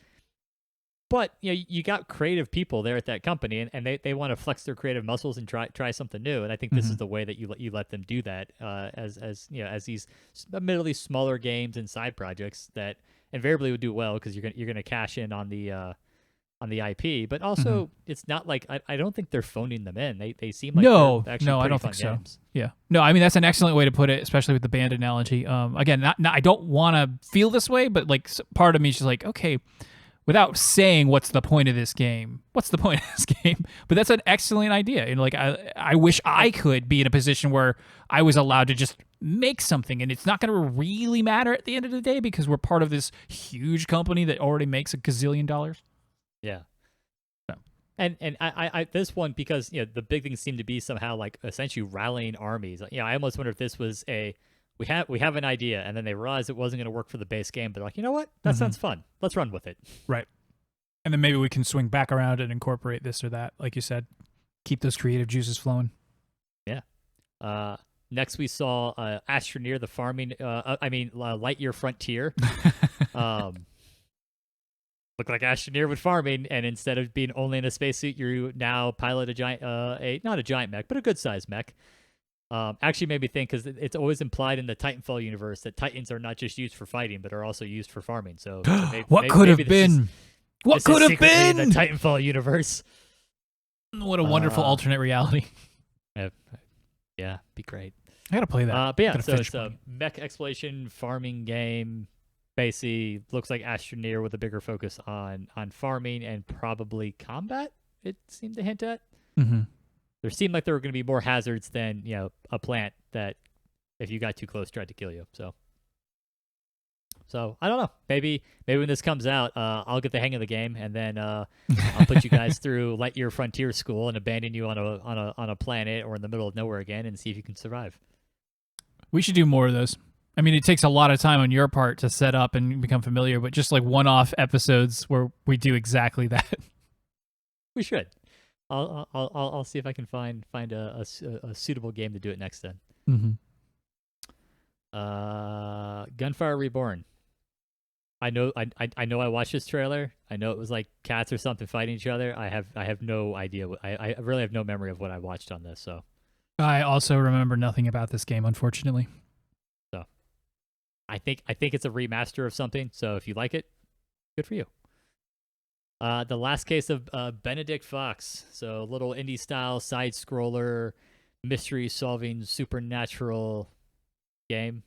C: but you got creative people there at that company, and they want to flex their creative muscles and try something new. And I think this is the way that you let them do that, as these admittedly smaller games and side projects that invariably would do well because you're gonna cash in on the IP. But also it's not like I don't think they're phoning them in. They seem like actually
A: I don't
C: fun
A: think
C: games.
A: so. Yeah, no, I mean that's an excellent way to put it, especially with the band analogy. Again, I don't want to feel this way, but like part of me is just like, okay. Without saying what's the point of this game, but that's an excellent idea. And like I wish I could be in a position where I was allowed to just make something, and it's not going to really matter at the end of the day because we're part of this huge company that already makes $1 gazillion.
C: Yeah.
A: So.
C: And I this one, because the big thing seemed to be somehow like essentially rallying armies. I almost wonder if this was we have an idea, and then they realized it wasn't going to work for the base game. They're like, you know what? That sounds fun. Let's run with it.
A: Right. And then maybe we can swing back around and incorporate this or that, like you said. Keep those creative juices flowing.
C: Yeah. Next, we saw Astroneer, the farming. Lightyear Frontier. Look like Astroneer with farming, and instead of being only in a spacesuit, you now pilot a giant, not a giant mech, but a good-sized mech. Actually made me think, because it's always implied in the Titanfall universe that Titans are not just used for fighting, but are also used for farming. So
A: what could have been? What could have been
C: in the Titanfall universe?
A: What a wonderful alternate reality.
C: Yeah, be great.
A: I gotta play that.
C: But yeah, so it's a mech exploration farming game. Basically, looks like Astroneer with a bigger focus on farming and probably combat. It seemed to hint at.
A: Mm-hmm.
C: There seemed like there were going to be more hazards than a plant that, if you got too close, tried to kill you. So I don't know. Maybe when this comes out, I'll get the hang of the game, and then I'll put you guys through Lightyear Frontier School and abandon you on a planet or in the middle of nowhere again, and see if you can survive.
A: We should do more of those. I mean, it takes a lot of time on your part to set up and become familiar, but just like one-off episodes where we do exactly that. We
C: should. I'll see if I can find a suitable game to do it next then.
A: Mm-hmm.
C: Gunfire Reborn. I know I watched this trailer. I know it was like cats or something fighting each other. I have no idea. I really have no memory of what I watched on this. So
A: I also remember nothing about this game, unfortunately.
C: So I think it's a remaster of something. So if you like it, good for you. The Last Case of Benedict Fox. So a little indie style side scroller, mystery solving supernatural game.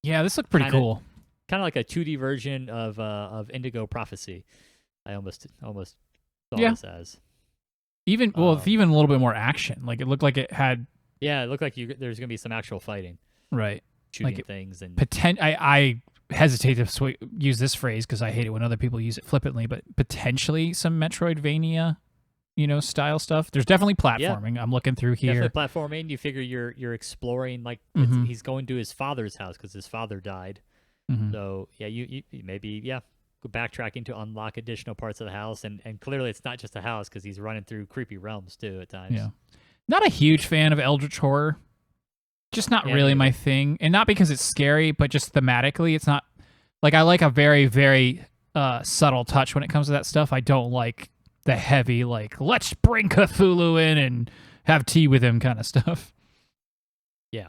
A: Yeah, this looked pretty cool.
C: Kind of like a 2D version of Indigo Prophecy. I almost saw this as.
A: Even a little bit more action. Like it looked like it had.
C: Yeah, it looked like there's gonna be some actual fighting.
A: Right.
C: Shooting like things and.
A: I hesitate to use this phrase because I hate it when other people use it flippantly, but potentially some Metroidvania, style stuff. There's definitely platforming. Yeah. I'm looking through here.
C: Definitely platforming. You figure you're exploring like he's going to his father's house because his father died. Mm-hmm. So yeah, you maybe go backtracking to unlock additional parts of the house, and clearly it's not just a house because he's running through creepy realms too at times.
A: Yeah, not a huge fan of Eldritch horror, just not really my thing, and not because it's scary, but just thematically, it's not like I like a very very subtle touch when it comes to that stuff. I don't like the heavy like let's bring Cthulhu in and have tea with him kind of stuff.
C: Yeah.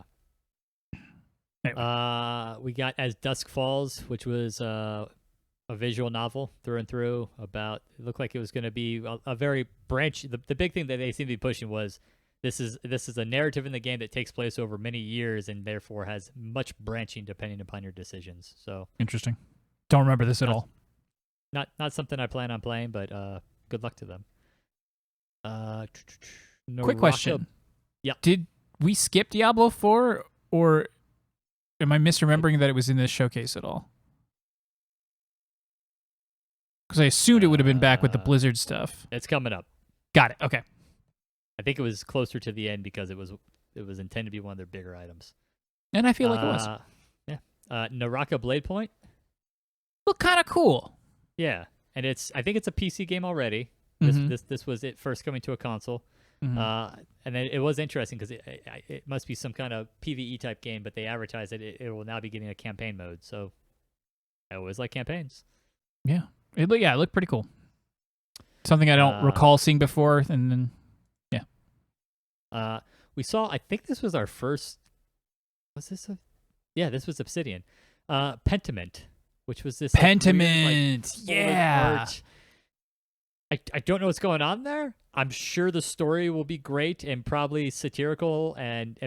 A: Anyway.
C: We got As Dusk Falls, which was a visual novel through and through. It looked like it was going to be a very branch. The big thing that they seem to be pushing was this is a narrative in the game that takes place over many years and therefore has much branching depending upon your decisions. So
A: interesting. Don't remember this at all.
C: Not something I plan on playing, but good luck to them.
A: Quick question.
C: Yeah.
A: Did we skip Diablo 4 or am I misremembering that it was in this showcase at all? Because I assumed it would have been back with the Blizzard stuff.
C: It's coming up.
A: Got it. Okay.
C: I think it was closer to the end because it was intended to be one of their bigger items.
A: And I feel like it was.
C: Yeah. Naraka Blade Point.
A: Look kind of cool.
C: Yeah, and I think it's a PC game already. This was it first coming to a console. Mm-hmm. And then it was interesting because it must be some kind of PvE type game, but they advertised that it will now be getting a campaign mode. So I always like campaigns.
A: Yeah, it looked pretty cool. Something I don't recall seeing before, and then
C: we saw. I think this was our first. Was this this was Obsidian. Pentiment, which was this
A: Pentiment.
C: Art. I don't know what's going on there. I'm sure the story will be great and probably satirical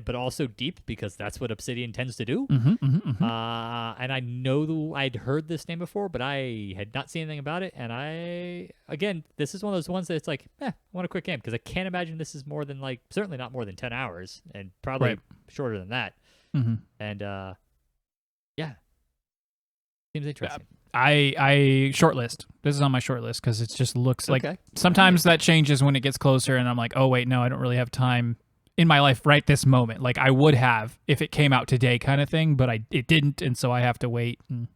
C: but also deep because that's what Obsidian tends to do.
A: Mm-hmm.
C: And I know I'd heard this name before, but I had not seen anything about it. And this is one of those ones that it's like, I want a quick game because I can't imagine this is more than certainly not more than 10 hours and probably shorter than that.
A: Mm-hmm.
C: And seems interesting.
A: I shortlist. This is on my shortlist because it just looks like sometimes that changes when it gets closer, and I'm like, oh wait, no, I don't really have time in my life right this moment. Like I would have if it came out today, kind of thing, but it didn't, and so I have to wait. And,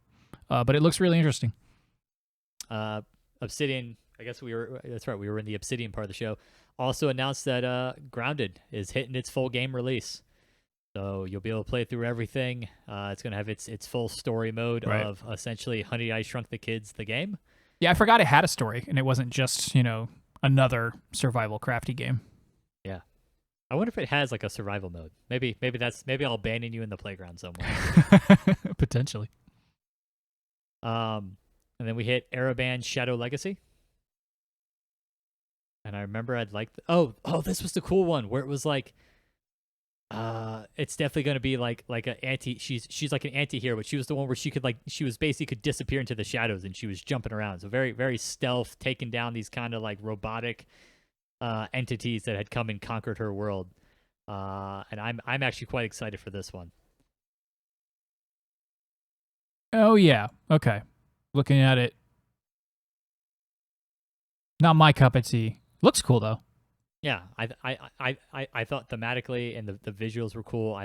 A: but it looks really interesting.
C: Obsidian I guess that's right. We were in the Obsidian part of the show. Also announced that Grounded is hitting its full game release. So you'll be able to play through everything. It's going to have its full story mode of essentially Honey, I Shrunk the Kids, the game.
A: Yeah, I forgot it had a story, and it wasn't just, another survival crafty game.
C: Yeah. I wonder if it has like a survival mode. Maybe I'll abandon you in the playground somewhere.
A: Potentially.
C: And then we hit Ereban Shadow Legacy. And I remember I'd like this was the cool one where it was like it's definitely going to be like an anti she's like an anti-hero, but she was the one where she was basically could disappear into the shadows and she was jumping around. So very, very stealth, taking down these kind of like robotic entities that had come and conquered her world. And I'm actually quite excited for this one.
A: Oh yeah. Okay. Looking at it. Not my cup of tea. Looks cool though.
C: Yeah, I thought thematically and the visuals were cool.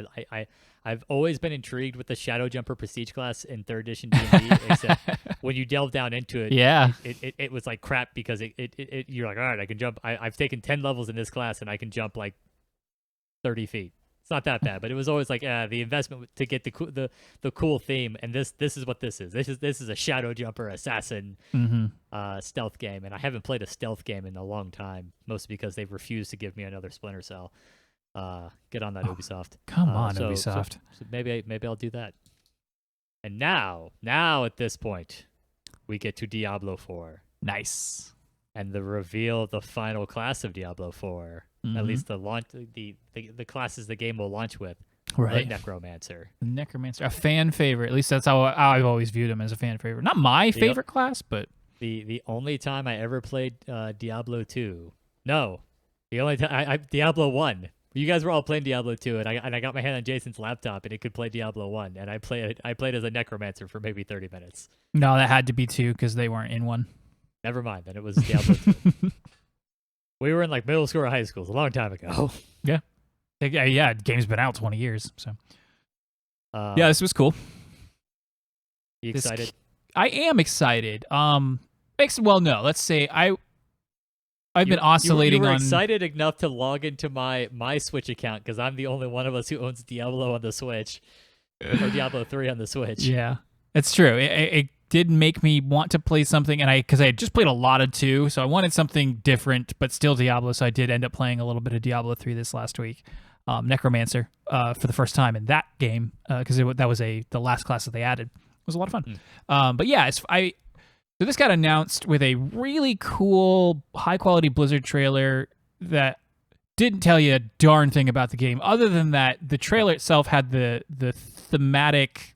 C: I've always been intrigued with the Shadow Jumper Prestige class in 3rd edition D&D, except when you delve down into it, it was like crap because it you're like, all right, I can jump. I've taken 10 levels in this class and I can jump like 30 feet. It's not that bad, but it was always like the investment to get the cool theme, and this is what this is. This is a Shadow Jumper assassin stealth game, and I haven't played a stealth game in a long time, mostly because they've refused to give me another Splinter Cell. Get on that, Ubisoft.
A: Come on, Ubisoft.
C: So maybe I'll do that. And now at this point, we get to Diablo 4.
A: Nice.
C: And the reveal of the final class of Diablo 4. At least the launch, the classes the game will launch with.
A: Right.
C: The Necromancer.
A: The Necromancer, a fan favorite. At least that's how I've always viewed him, as a fan favorite. Not my favorite class, but
C: the only time I ever played Diablo 2. No, the only time Diablo 1. You guys were all playing Diablo 2, and I got my hand on Jason's laptop, and it could play Diablo 1, and I played as a Necromancer for maybe 30 minutes.
A: No, that had to be 2 because they weren't in 1.
C: Never mind, then it was Diablo 2. We were in like middle school or high school. It was a long time ago.
A: Yeah. Yeah, game's been out 20 years, so. Yeah, this was cool.
C: You excited?
A: I am excited. No. Let's say I've been oscillating
C: you were
A: on.
C: Excited enough to log into my Switch account because I'm the only one of us who owns Diablo on the Switch, or Diablo 3 on the Switch.
A: Yeah, it's true. It did make me want to play something, and because I had just played a lot of 2, so I wanted something different, but still Diablo. So I did end up playing a little bit of Diablo 3 this last week. Necromancer for the first time in that game because that was the last class that they added. It was a lot of fun. But yeah, so this got announced with a really cool, high-quality Blizzard trailer that didn't tell you a darn thing about the game, other than that the trailer itself had the thematic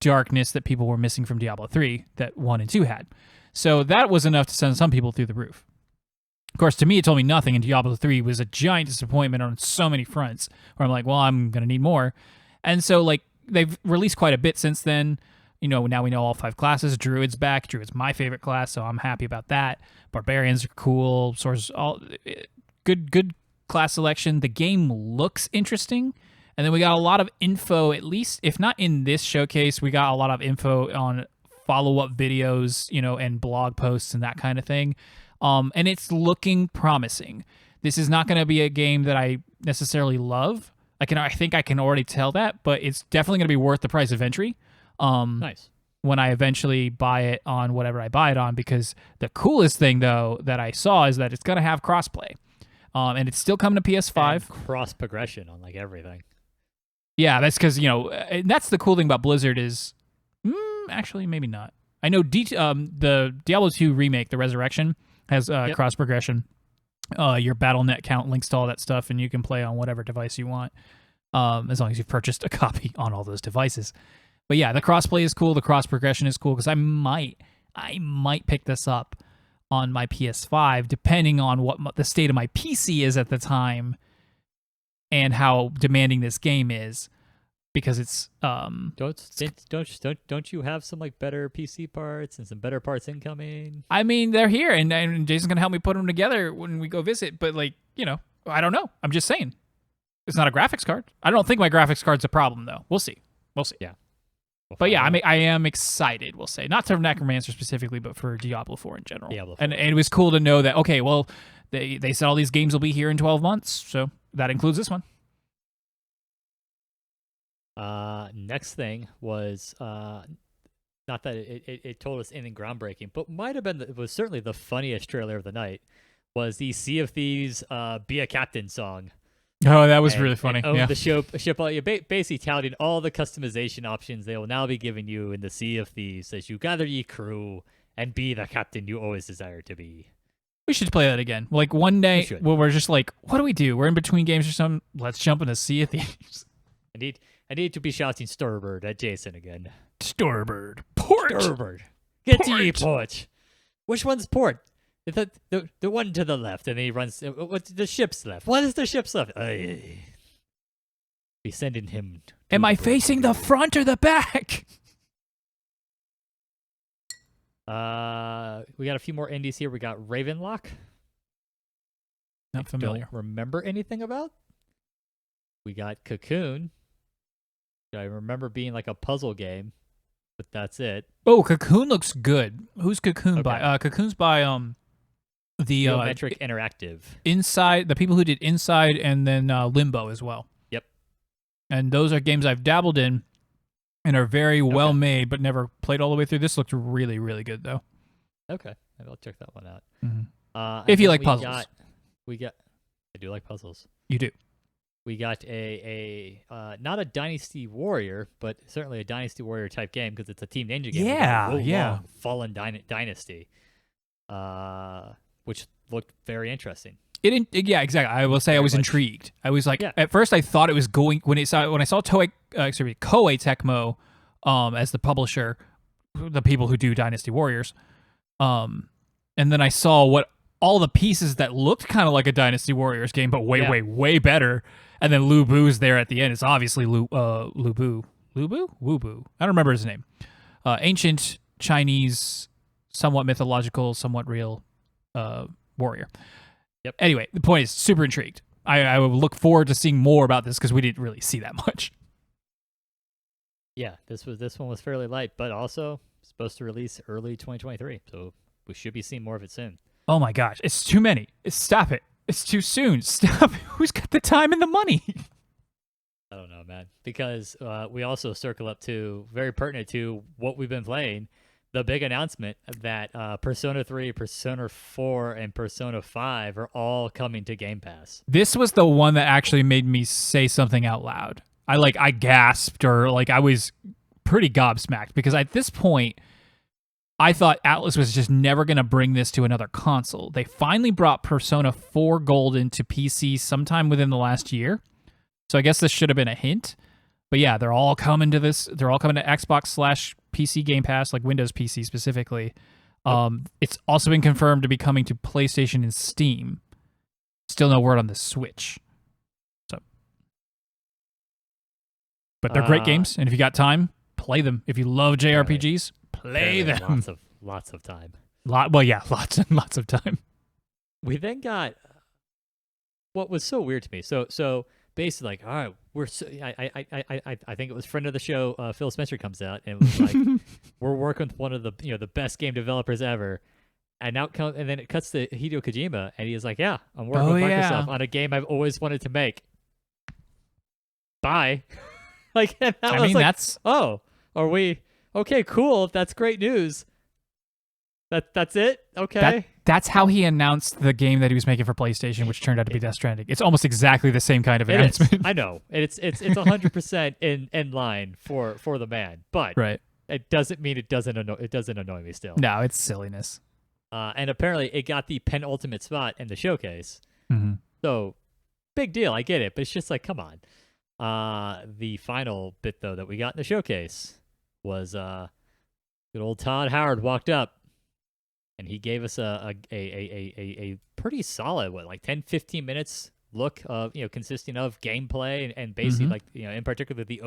A: darkness that people were missing from Diablo 3 that 1 and 2 had. So that was enough to send some people through the roof. Of course, to me, it told me nothing, and Diablo 3 was a giant disappointment on so many fronts, where I'm like, well, I'm going to need more. And so, like, they've released quite a bit since then. Now we know all 5 classes. Druid's back. Druid's my favorite class, so I'm happy about that. Barbarians are cool. Swords, all good class selection. The game looks interesting. And then we got a lot of info, at least, if not in this showcase, we got a lot of info on follow-up videos, and blog posts and that kind of thing. And it's looking promising. This is not going to be a game that I necessarily love. I think I can already tell that, but it's definitely going to be worth the price of entry.
C: Nice.
A: When I eventually buy it on whatever I buy it on, because the coolest thing, though, that I saw is that it's going to have crossplay. And it's still coming to PS5.
C: And cross progression on like everything.
A: Yeah, that's because, that's the cool thing about Blizzard is, actually, maybe not. I know the Diablo 2 remake, The Resurrection, has cross progression. Your BattleNet count links to all that stuff, and you can play on whatever device you want, as long as you've purchased a copy on all those devices. But yeah, the crossplay is cool. The cross progression is cool because I might pick this up on my PS5, depending on what the state of my PC is at the time and how demanding this game is, because it's
C: don't you have some like better PC parts and some better parts incoming?
A: I mean, they're here, and Jason's gonna help me put them together when we go visit. But I don't know. I'm just saying, it's not a graphics card. I don't think my graphics card's a problem though. We'll see.
C: Yeah.
A: But yeah, I am excited, we'll say. Not for Necromancer specifically, but for Diablo 4 in general.
C: Diablo 4.
A: And it was cool to know that, okay, well, they said all these games will be here in 12 months, so that includes this one.
C: Next thing was not that it told us anything groundbreaking, but might have been it was certainly the funniest trailer of the night. Was the Sea of Thieves "Be a Captain" song?
A: Oh, that was really funny.
C: And
A: yeah.
C: the ship basically touting all the customization options they will now be giving you in the Sea of Thieves as you gather ye crew and be the captain you always desire to be.
A: We should play that again. Like one day when we're just like, what do? We're in between games or something. Let's jump into Sea of Thieves.
C: I need to be shouting Starbird at Jason again.
A: Starbird. Port.
C: Starbird. Get to ye port. Which one's port? The one to the left, and then he runs. What's the ship's left? What is the ship's left? Be sending him.
A: Am I facing the front or the back?
C: We got a few more indies here. We got Ravenlock.
A: Not familiar.
C: Don't remember anything about. We got Cocoon. I remember being like a puzzle game, but that's it.
A: Oh, Cocoon looks good. Who's Cocoon by? Cocoon's by the
C: Geometric Interactive.
A: Inside, the people who did Inside and then Limbo as well.
C: Yep.
A: And those are games I've dabbled in and are very well made, but never played all the way through. This looked really, really good though.
C: Okay, maybe I'll check that one out.
A: Mm-hmm. If you like puzzles,
C: I do like puzzles.
A: You do.
C: We got a not a Dynasty Warrior, but certainly a Dynasty Warrior type game because it's a Team Ninja game.
A: Yeah.
C: Fallen Dynasty, which looked very interesting.
A: Yeah, exactly. I will say I was intrigued. I was like, at first I thought it was going when I saw Koei Tecmo as the publisher, the people who do Dynasty Warriors, and then I saw what all the pieces that looked kind of like a Dynasty Warriors game, but way better. And then Lu Bu's there at the end. It's obviously Lu Bu. Wu Bu. I don't remember his name. Ancient Chinese, somewhat mythological, somewhat real warrior.
C: Yep.
A: Anyway, the point is, super intrigued. I will look forward to seeing more about this because we didn't really see that much.
C: Yeah, this one was fairly light, but also supposed to release early 2023, so we should be seeing more of it soon.
A: Oh my gosh, it's too many. Stop it. It's too soon. Stop. Who's got the time and the money?
C: I don't know, man. Because we also circle up to, very pertinent to what we've been playing, the big announcement that Persona 3, Persona 4, and Persona 5 are all coming to Game Pass.
A: This was the one that actually made me say something out loud. I gasped, or I was pretty gobsmacked, because at this point, I thought Atlas was just never going to bring this to another console. They finally brought Persona 4 Gold into PC sometime within the last year. So I guess this should have been a hint. But yeah, they're all coming to this. They're all coming to Xbox/PC Game Pass, like Windows PC specifically. It's also been confirmed to be coming to PlayStation and Steam. Still no word on the Switch. So, but they're great games, and if you got time, play them. If you love JRPGs, play them.
C: Lots of time.
A: Lots and lots of time.
C: We then got what was so weird to me. So basically, all right, I think it was friend of the show, Phil Spencer, comes out and was like, we're working with one of the the best game developers ever, and then it cuts to Hideo Kojima, and he's like, yeah, I'm working with Microsoft on a game I've always wanted to make. Bye. That's are we? Okay, cool. That's great news. That's it? Okay.
A: That's how he announced the game that he was making for PlayStation, which turned out to be Death Stranding. It's almost exactly the same kind of announcement.
C: I know. It's 100% in line for the man, but it doesn't mean it doesn't annoy me still.
A: No, it's silliness.
C: And apparently it got the penultimate spot in the showcase.
A: Mm-hmm.
C: So big deal. I get it, but it's just like, come on. The final bit though that we got in the showcase was good old Todd Howard walked up and he gave us a pretty solid 10-15 minutes look of consisting of gameplay and basically in particular the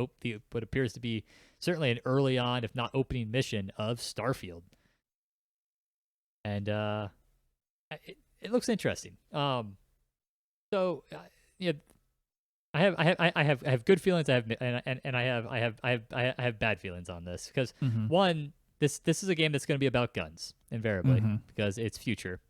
C: what appears to be certainly an early on, if not opening mission of Starfield, and it looks interesting. I have good feelings. I have bad feelings on this because one, this is a game that's going to be about guns invariably because it's future,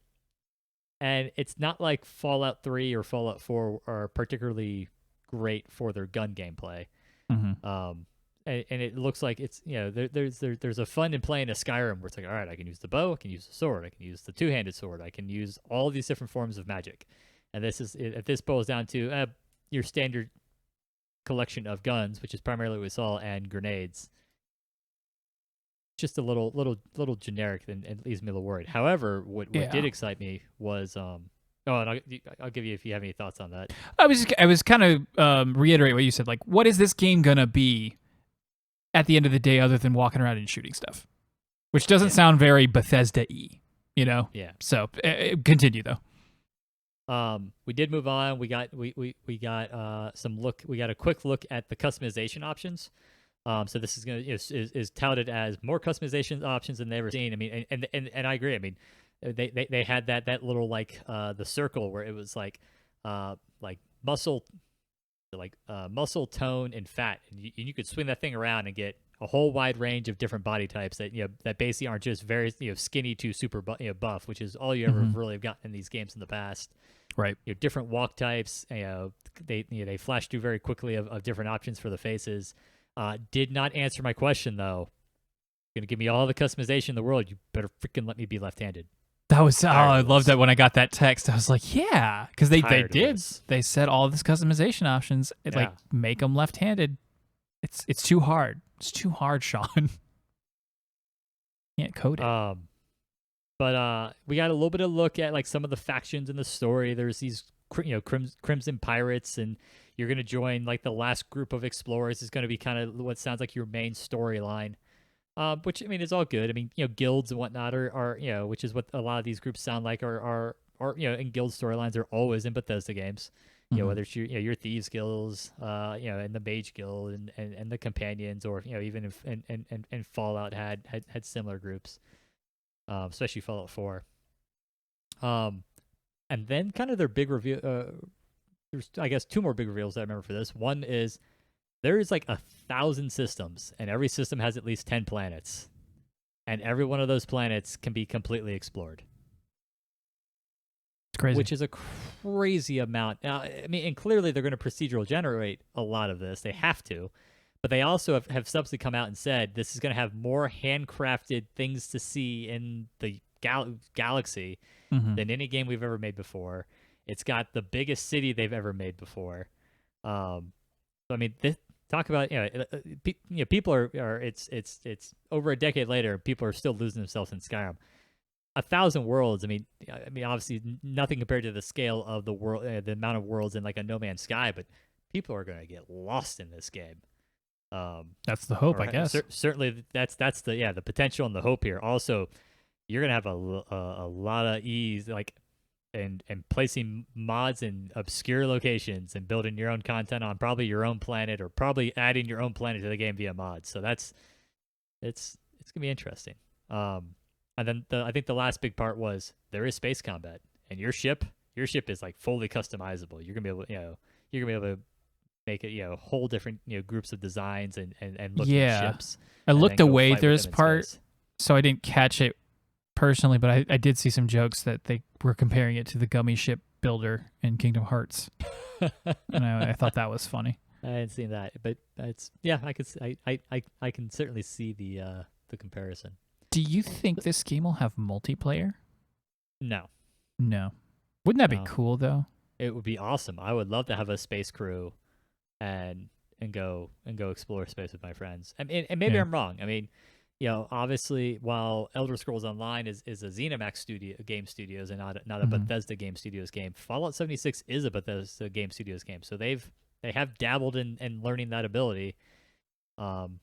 C: and it's not like Fallout 3 or Fallout 4 are particularly great for their gun gameplay. And it looks like it's there's a fun in playing a Skyrim where it's like, all right, I can use the bow, I can use the sword, I can use the two-handed sword, I can use all these different forms of magic, and this boils down to your standard collection of guns, which is primarily what we saw, and grenades. Just a little generic, and leaves me a little worried. However, what did excite me was and I'll give you if you have any thoughts on that.
A: I was kind of reiterate what you said. Like, what is this game gonna be at the end of the day, other than walking around and shooting stuff? Which doesn't sound very Bethesda-y, you know?
C: Yeah.
A: So continue though.
C: We did move on. We got a quick look at the customization options. So this is touted as more customization options than they've ever seen. I mean, and I agree. I mean, they had that little like the circle where it was like muscle, muscle tone and fat, and you could swing that thing around and get a whole wide range of different body types that basically aren't just very skinny to super buff, which is all you ever really have gotten in these games in the past.
A: Right.
C: Different walk types. They flash through very quickly of different options for the faces. Did not answer my question though. You're gonna give me all the customization in the world. You better freaking let me be left-handed.
A: That was I loved that when I got that text. I was like, yeah, because they did. They said all this customization options. Like make them left-handed. It's too hard. It's too hard, Sean. Can't code it.
C: But we got a little bit of look at like some of the factions in the story. There's these Crimson Pirates, and you're gonna join like the last group of explorers. Is gonna be kind of what sounds like your main storyline. Which I mean is all good. I mean, guilds and whatnot are which is what a lot of these groups sound like are and guild storylines are always in Bethesda games. Whether it's your thieves guilds, and the mage guild and the companions, or even if and Fallout had similar groups, especially Fallout 4. And then kind of their big reveal. There's I guess two more big reveals that I remember for this. One is there is like 1,000 systems, and every system has at least 10 planets, and every one of those planets can be completely explored.
A: It's crazy.
C: Which is a crazy amount. Now, I mean, and clearly they're going to procedural generate a lot of this. They have to, but they also have subsequently come out and said this is going to have more handcrafted things to see in the galaxy than any game we've ever made before. It's got the biggest city they've ever made before. So I mean, talk about people are it's over a decade later, people are still losing themselves in Skyrim. 1,000 worlds. I mean, obviously nothing compared to the scale of the world, the amount of worlds in like a No Man's Sky, but people are going to get lost in this game.
A: That's the hope, I guess.
C: Certainly, that's the potential and the hope here. Also, you're going to have a lot of ease, like. And placing mods in obscure locations and building your own content on probably your own planet, or probably adding your own planet to the game via mods. So it's gonna be interesting. And then I think the last big part was there is space combat, and your ship is like fully customizable. You're gonna be able to make it whole different groups of designs and look at ships.
A: I looked away this part, so I didn't catch it personally, but I did see some jokes that they were comparing it to the gummy ship builder in Kingdom Hearts, and I thought that was funny.
C: I hadn't seen that, but I can certainly see the comparison.
A: Do you think this game will have multiplayer?
C: No.
A: Wouldn't that be cool though?
C: It would be awesome. I would love to have a space crew, and go explore space with my friends. And maybe I'm wrong. I mean, obviously, while Elder Scrolls Online is a ZeniMax game studios and not a Bethesda Game Studios game, Fallout 76 is a Bethesda Game Studios game. So they have dabbled in learning that ability. And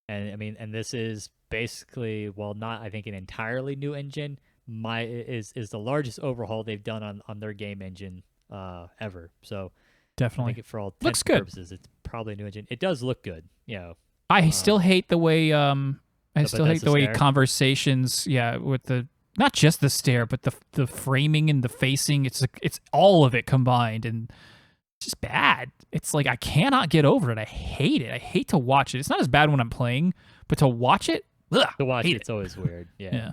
C: I mean, and this is basically, while not I think an entirely new engine, is the largest overhaul they've done on their game engine ever. So
A: definitely,
C: I think for all
A: looks
C: intents
A: good.
C: and purposes, it's probably a new engine. It does look good.
A: I still hate the way conversations, with the not just the stare, but the framing and the facing. It's all of it combined, and just bad. It's like I cannot get over it. I hate it. I hate to watch it. It's not as bad when I'm playing, but to watch it, ugh,
C: To watch
A: hate
C: it's always weird. Yeah.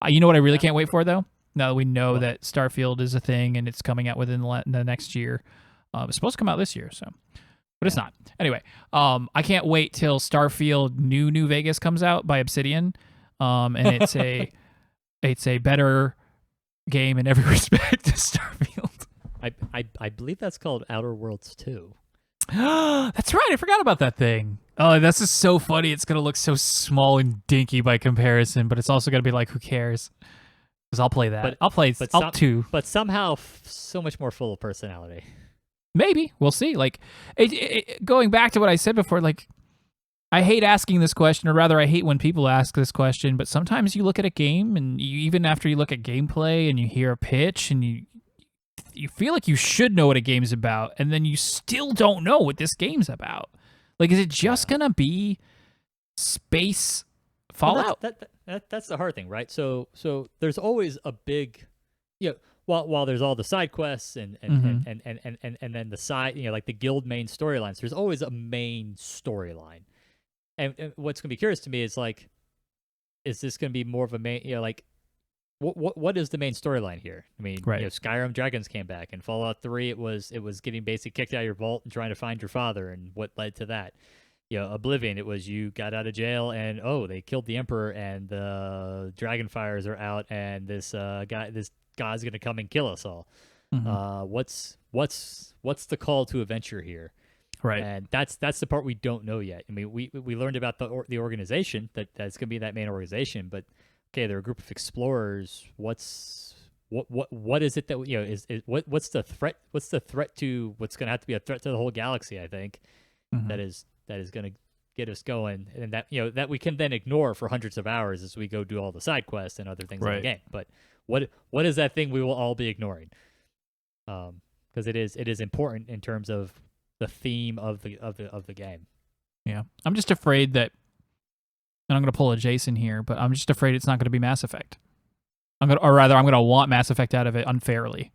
A: Yeah. You know what I really can't wait for though? Now that we know that Starfield is a thing and it's coming out within the next year. It's supposed to come out this year, so, but it's not. Anyway, I can't wait till Starfield New Vegas comes out by Obsidian, and it's a better game in every respect to Starfield.
C: I believe that's called Outer Worlds 2.
A: That's right. I forgot about that thing. Oh, this is so funny. It's gonna look so small and dinky by comparison, but it's also gonna be like, who cares? Because I'll play that. I'll 2.
C: But somehow so much more full of personality.
A: Maybe. We'll see. Like, going back to what I said before, like, I hate asking this question, or rather, I hate when people ask this question, but sometimes you look at a game, and even after you look at gameplay and you hear a pitch, and you feel like you should know what a game's about, and then you still don't know what this game's about. Like, is it just going to be space Fallout?
C: Well, that's the hard thing, right? So there's always a big, while there's all the side quests and then the side, like the guild main storylines, there's always a main storyline. And what's gonna be curious to me is like, is this gonna be more of a main, like, what is the main storyline here? I mean,
A: right.
C: Skyrim dragons came back, and Fallout 3 it was getting basically kicked out of your vault and trying to find your father, and what led to that. Oblivion, it was you got out of jail and they killed the emperor and the dragon fires are out and this guy's gonna come and kill us all. What's the call to adventure here?
A: Right.
C: And that's the part we don't know yet. I mean, we learned about the organization that's gonna be that main organization, but okay, they're a group of explorers. What is it that what's the threat? What's the threat to what's gonna have to be a threat to the whole galaxy? I think that is going to get us going, and that that we can then ignore for hundreds of hours as we go do all the side quests and other things in the game. But what is that thing we will all be ignoring? Because it is important in terms of the theme of the game.
A: Yeah, I'm just afraid that, and I'm going to pull a Jason here, but I'm just afraid it's not going to be Mass Effect. I'm going to want Mass Effect out of it unfairly.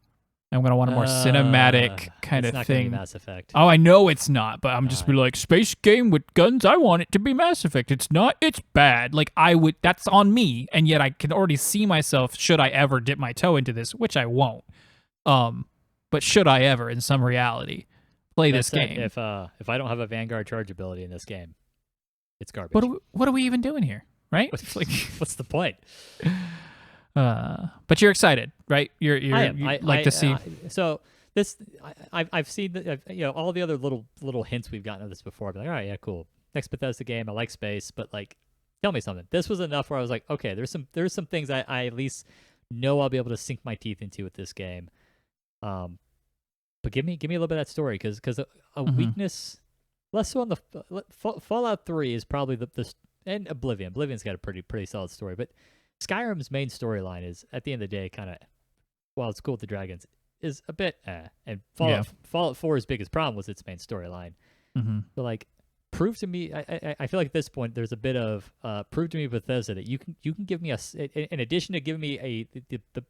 A: I'm going to want a more cinematic kind of thing.
C: It's not going to be Mass Effect.
A: Oh, I know it's not, but I'm just be like, space game with guns, I want it to be Mass Effect. It's not, it's bad. Like, that's on me, and yet I can already see myself, should I ever dip my toe into this, which I won't. But should I ever, in some reality, play this game?
C: If I don't have a Vanguard charge ability in this game, it's garbage.
A: What are we even doing here, right?
C: What's the point?
A: But you're excited, right? You like to see.
C: So this, I've seen all the other little hints we've gotten of this before. I've been like, all right, yeah, cool. Next Bethesda game. I like space, but like, tell me something. This was enough where I was like, okay, there's some things I at least know I'll be able to sink my teeth into with this game. But give me a little bit of that story, because a weakness, less so on the Fallout 3 is probably the and Oblivion. Oblivion's got a pretty solid story, but Skyrim's main storyline is, at the end of the day, kind of, while it's cool with the dragons, is a bit and Fallout 4's biggest problem was its main storyline. But like, prove to me, I feel like at this point there's a bit of prove to me, Bethesda, that you can give me in addition to giving me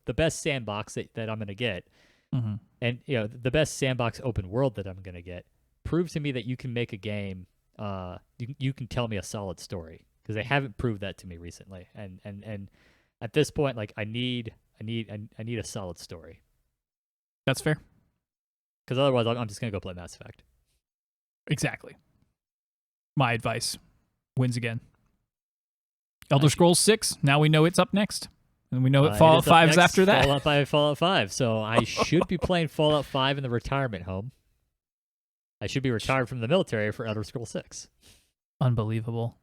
C: the best sandbox that I'm gonna get, and the best sandbox open world that I'm gonna get. Prove to me that you can make a game. You can tell me a solid story, because they haven't proved that to me recently. And at this point, like, I need a solid story.
A: That's fair.
C: Because otherwise, I'm just gonna go play Mass Effect.
A: Exactly. My advice wins again. Elder Scrolls 6. Now we know it's up next, and we know Fallout 5 is after that.
C: Fallout 5. So I should be playing Fallout 5 in the retirement home. I should be retired from the military for Elder Scrolls 6.
A: Unbelievable.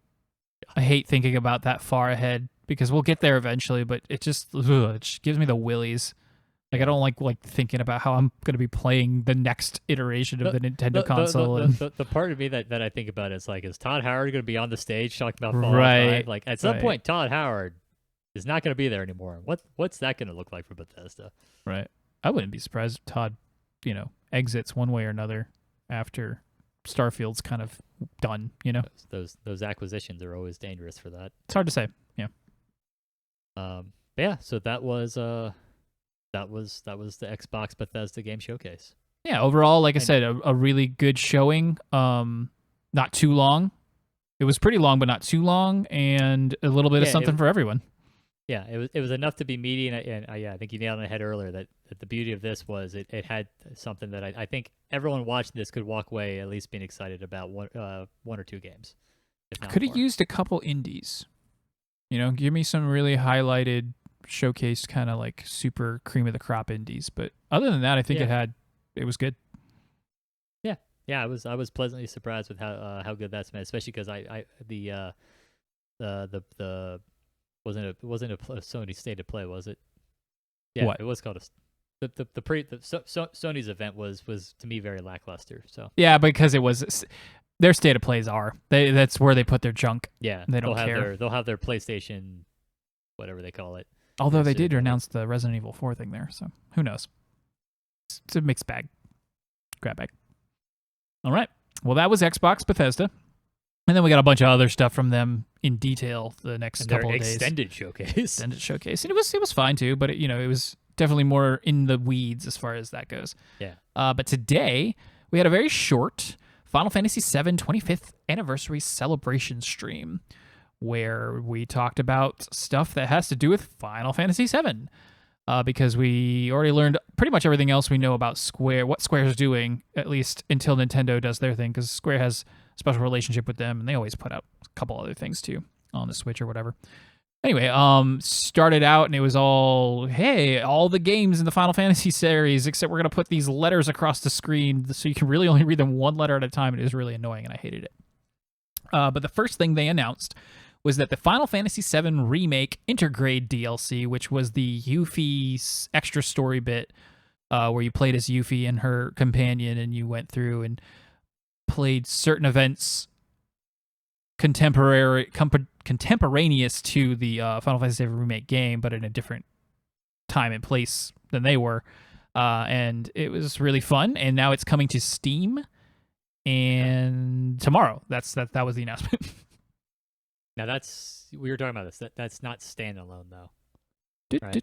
A: I hate thinking about that far ahead, because we'll get there eventually, but it just gives me the willies. Like, I don't like thinking about how I'm going to be playing the next iteration of the Nintendo console.
C: The part of me that I think about is like, is Todd Howard going to be on the stage talking about Fallout 5? Like, at some point, Todd Howard is not going to be there anymore. What's that going to look like for Bethesda?
A: Right. I wouldn't be surprised if Todd, exits one way or another after Starfield's kind of done.
C: Those acquisitions are always dangerous for that.
A: It's hard to say. Yeah.
C: Yeah. So that was the Xbox Bethesda Game Showcase.
A: Yeah, overall, like I said, a really good showing. Not too long. It was pretty long, but not too long, and a little bit of something for everyone.
C: Yeah, it was enough to be meaty, and I think you nailed it on the head earlier that the beauty of this was it had something that I think everyone watching this could walk away at least being excited about one or two games.
A: I could have used a couple indies. Give me some really highlighted, showcased kind of like super cream of the crop indies. But other than that, I think it was good.
C: Yeah, I was pleasantly surprised with how good that's been, especially because the wasn't a Sony State of Play, was it? Yeah,
A: what?
C: It was called Sony's event was to me very lackluster. So
A: yeah, because it was their State of Plays are that's where they put their junk.
C: Yeah,
A: they don't care.
C: They'll have their PlayStation, whatever they call it.
A: Although they did announce the Resident Evil 4 thing there, so who knows? It's a mixed bag, grab bag. All right. Well, that was Xbox Bethesda. And then we got a bunch of other stuff from them in detail the next couple of days.
C: Extended showcase.
A: And it was fine too, but it was definitely more in the weeds as far as that goes.
C: Yeah.
A: But today we had a very short Final Fantasy VII 25th anniversary celebration stream where we talked about stuff that has to do with Final Fantasy VII. Because we already learned pretty much everything else we know about Square, what Square's doing, at least until Nintendo does their thing, because Square has a special relationship with them, and they always put out a couple other things too on the Switch or whatever. Anyway, started out, and it was all, hey, all the games in the Final Fantasy series, except we're going to put these letters across the screen, so you can really only read them one letter at a time, and it was really annoying, and I hated it. But the first thing they announced was that the Final Fantasy VII Remake Intergrade DLC, which was the Yuffie extra story bit where you played as Yuffie and her companion, and you went through and played certain events contemporaneous to the Final Fantasy VII Remake game, but in a different time and place than they were. And it was really fun, and now it's coming to Steam and tomorrow. That was the announcement.
C: Now we were talking about this. That's not standalone though. Right?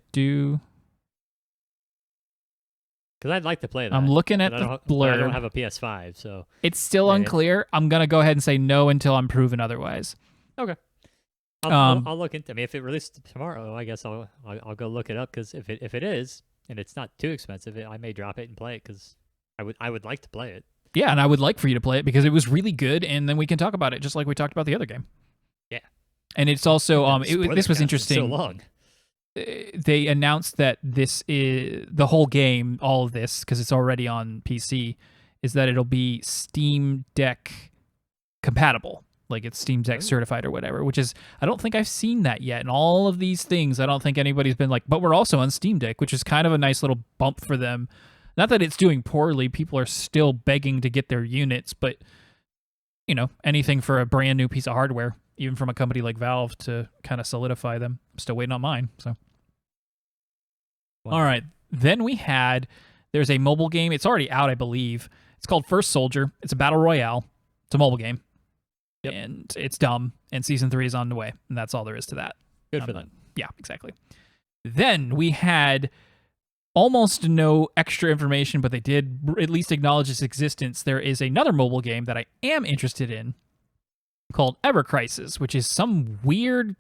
A: Because
C: I'd like to play that.
A: I'm looking at the blurb.
C: I don't have a PS5, so
A: it's still unclear. I'm gonna go ahead and say no until I'm proven otherwise.
C: Okay. I'll look into. I mean, if it released tomorrow, I guess I'll go look it up. Because if it is, and it's not too expensive, I may drop it and play it. Because I would like to play it.
A: Yeah, and I would like for you to play it because it was really good, and then we can talk about it just like we talked about the other game.
C: Yeah.
A: And it's also this was interesting.
C: So long.
A: They announced that this is the whole game, all of this, because it's already on PC, is that it'll be Steam Deck compatible. Like it's Steam Deck certified or whatever, which is, I don't think I've seen that yet. And all of these things, I don't think anybody's been like, but we're also on Steam Deck, which is kind of a nice little bump for them. Not that it's doing poorly. People are still begging to get their units, but, anything for a brand new piece of hardware, even from a company like Valve to kind of solidify them. I'm still waiting on mine, so. Wow. All right. Then there's a mobile game. It's already out, I believe. It's called First Soldier. It's a battle royale. It's a mobile game. Yep. And it's dumb, and Season 3 is on the way, and that's all there is to that.
C: Good for them.
A: Yeah, exactly. Then we had almost no extra information, but they did at least acknowledge its existence. There is another mobile game that I am interested in called Ever Crisis, which is some weird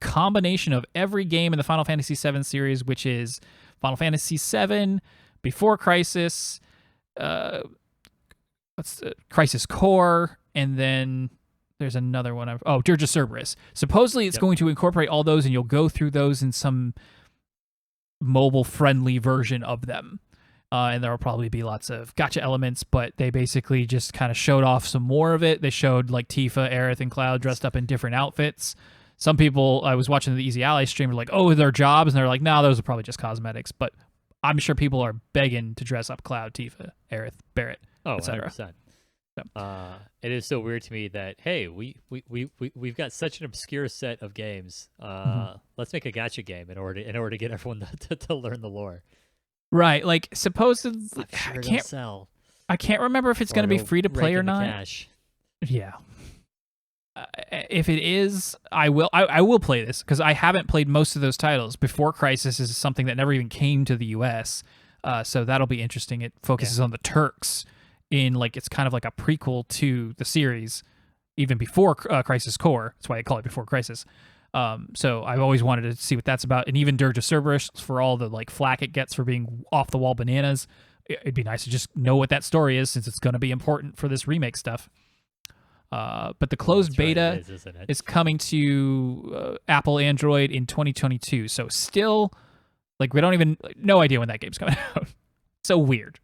A: combination of every game in the Final Fantasy VII series, which is Final Fantasy VII, Before Crisis, Crisis Core, and then there's another one. Dirge of Cerberus. Supposedly it's going to incorporate all those, and you'll go through those in some mobile-friendly version of them. And there will probably be lots of gacha elements, but they basically just kind of showed off some more of it. They showed like Tifa, Aerith, and Cloud dressed up in different outfits. Some people, I was watching the Easy Ally stream, were like, oh, they're jobs, and they're like, no, those are probably just cosmetics. But I'm sure people are begging to dress up Cloud, Tifa, Aerith, Barrett, etc.
C: 100%. It is so weird to me that, hey, we've got such an obscure set of games. Let's make a gacha game in order to get everyone to learn the lore.
A: Right, like supposedly,
C: Sell.
A: I can't remember if it's going to be free to play or not.
C: Cash.
A: Yeah. If it is, I will play this because I haven't played most of those titles. Before Crisis is something that never even came to the US. So that'll be interesting. It focuses on the Turks in like it's kind of like a prequel to the series, even before Crisis Core. That's why they call it Before Crisis. So I've always wanted to see what that's about, and even Dirge of Cerberus, for all the like flack it gets for being off the wall bananas. It'd be nice to just know what that story is, since it's going to be important for this remake stuff. But the closed beta is coming to Apple Android in 2022. So still, like, we don't even no idea when that game's coming out. So weird.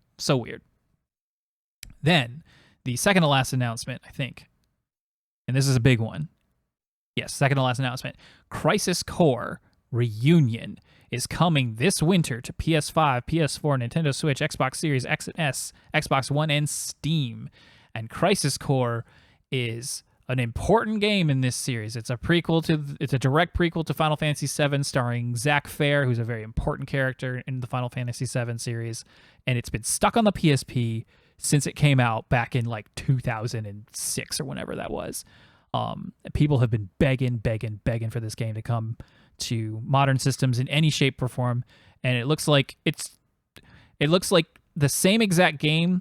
A: Then the second to last announcement, I think, and this is a big one. Yes, second to last announcement. Crisis Core Reunion is coming this winter to PS5, PS4, Nintendo Switch, Xbox Series X and S, Xbox One, and Steam. And Crisis Core is an important game in this series. It's a direct prequel to Final Fantasy VII, starring Zack Fair, who's a very important character in the Final Fantasy VII series, and it's been stuck on the PSP since it came out back in like 2006 or whenever that was. People have been begging for this game to come to modern systems in any shape or form, and it looks like the same exact game,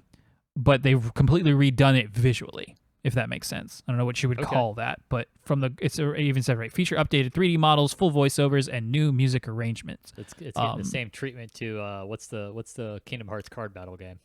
A: but they've completely redone it visually, if that makes sense. I don't know what you would call that, but it even said right, feature updated 3D models, full voiceovers, and new music arrangements.
C: It's getting the same treatment to what's the Kingdom Hearts card battle game?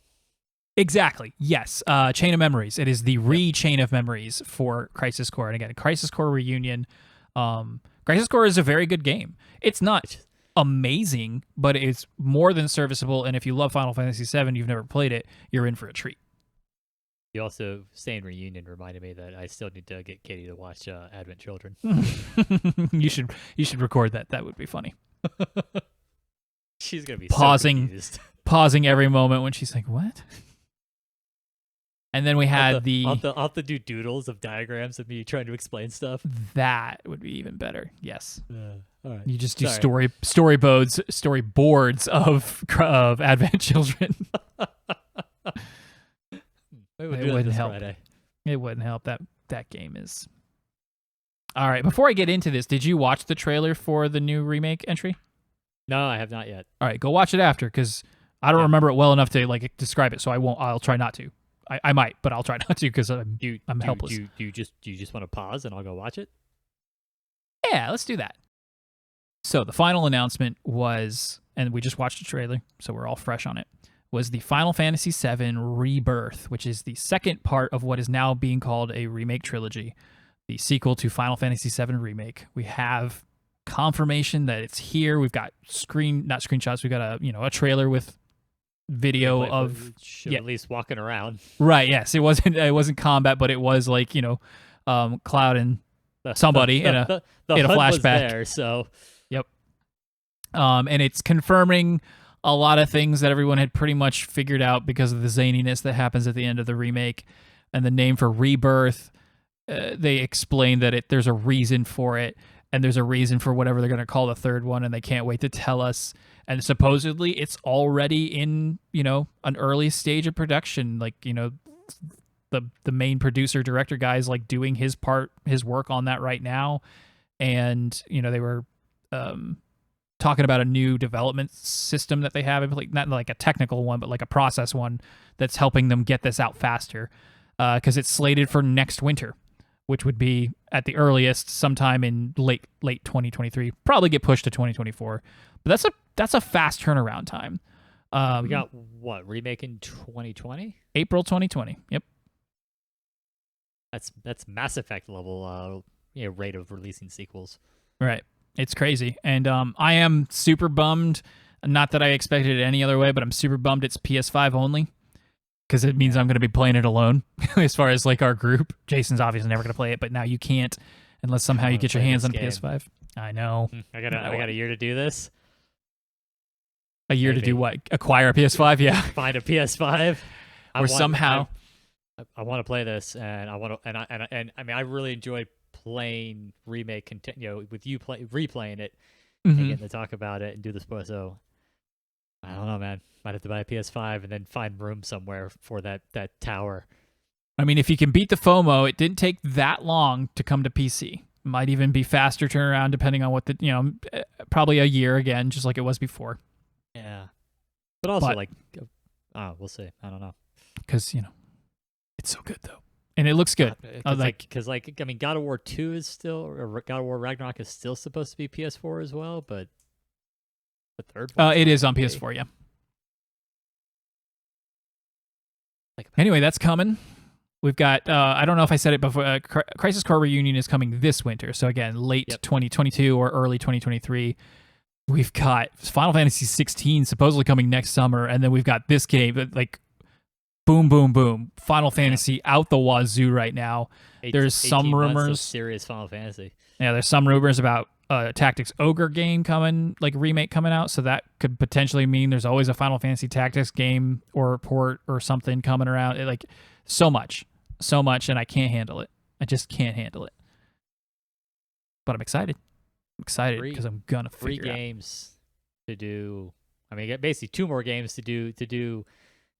A: Exactly. Yes. Chain of Memories. It is the Chain of Memories for Crisis Core. And again, Crisis Core Reunion. Crisis Core is a very good game. It's not amazing, but it's more than serviceable. And if you love Final Fantasy VII, you've never played it, you're in for a treat.
C: You also saying Reunion reminded me that I still need to get Katie to watch Advent Children.
A: You should record that. That would be funny.
C: She's gonna be
A: pausing every moment when she's like, "What?" And then we had
C: I'll have to do doodles of diagrams of me trying to explain stuff.
A: That would be even better. Yes.
C: All right.
A: You just do storyboards of Advent Children. It wouldn't help.
C: Friday.
A: It wouldn't help. That game is. All right. Before I get into this, did you watch the trailer for the new remake entry?
C: No, I have not yet.
A: All right, go watch it after, because I don't remember it well enough to like describe it, so I won't. I'll try not to. I might, but I'll try not to, because I'm helpless.
C: Do you just want to pause and I'll go watch it?
A: Yeah, let's do that. So the final announcement was, and we just watched the trailer, so we're all fresh on it, was the Final Fantasy VII Rebirth, which is the second part of what is now being called a remake trilogy, the sequel to Final Fantasy VII Remake. We have confirmation that it's here. We've got not screenshots. We got a trailer with video of
C: at least walking around.
A: Right. Yes. It wasn't combat, but it was like Cloud and somebody in a flashback.
C: Was there, so
A: yep. And it's confirming a lot of things that everyone had pretty much figured out because of the zaniness that happens at the end of the remake, and the name for Rebirth. They explained that there's a reason for it. And there's a reason for whatever they're going to call the third one, and they can't wait to tell us. And supposedly it's already in, an early stage of production. Like, the main producer director guy is like doing his work on that right now. And, they were talking about a new development system that they have, like not like a technical one, but like a process one that's helping them get this out faster. Because it's slated for next winter, which would be at the earliest sometime in late 2023, probably get pushed to 2024. But that's a fast turnaround time.
C: We got remake in 2020?
A: April 2020. Yep.
C: That's Mass Effect level rate of releasing sequels.
A: Right. It's crazy. And I am super bummed. Not that I expected it any other way, but I'm super bummed it's PS5 only. Because it means I'm going to be playing it alone as far as like our group. Jason's obviously never going to play it, but now you can't unless somehow you get your hands on PS5. I know.
C: I got a year to do this.
A: A year to do what? Acquire a PS5? Yeah.
C: Find a PS5.
A: I
C: want to play this, and I want to, and I mean, I really enjoyed playing remake, with you replaying it, and getting to talk about it and do the spoil. So I don't know, man. Might have to buy a PS5 and then find room somewhere for that tower.
A: I mean, if you can beat the FOMO, it didn't take that long to come to PC. Might even be faster turnaround depending on what probably a year again, just like it was before.
C: Yeah. But also,
A: But-
C: like, we'll see. I don't know.
A: because it's so good though, and it looks good.
C: Because I mean, God of War 2 is still, or God of War Ragnarok is still supposed to be PS4 as well, but the third one.
A: It is on PS4, yeah. Anyway, that's coming. We've got, I don't know if I said it before, Crisis Core Reunion is coming this winter. So again, late 2022 or early 2023. We've got Final Fantasy 16 supposedly coming next summer. And then we've got this game, like, boom, boom, boom. Final Fantasy out the wazoo right now. There's some rumors.
C: Serious Final Fantasy.
A: Yeah, there's some rumors about Tactics Ogre game coming, like remake coming out. So that could potentially mean there's always a Final Fantasy Tactics game or port or something coming around. Like, so much, and I can't handle it. I just can't handle it. But I'm excited. I'm excited because I'm gonna figure it out.
C: 3 games to do. I mean, basically 2 more games to do.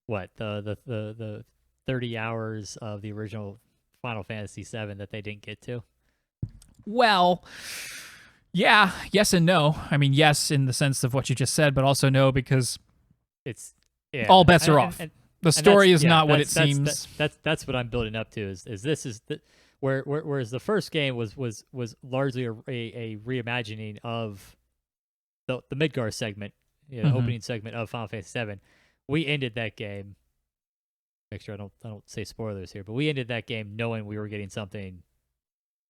C: What the 30 hours of the original Final Fantasy VII that they didn't get to?
A: Well, yeah, yes and no. I mean, yes in the sense of what you just said, but also no because
C: it's
A: all bets are off. The story is not what it seems.
C: That's what I'm building up to. Whereas the first game was largely a reimagining of the Midgar segment, opening segment of Final Fantasy VII. We ended that game. Make sure I don't say spoilers here, but we ended that game knowing we were getting something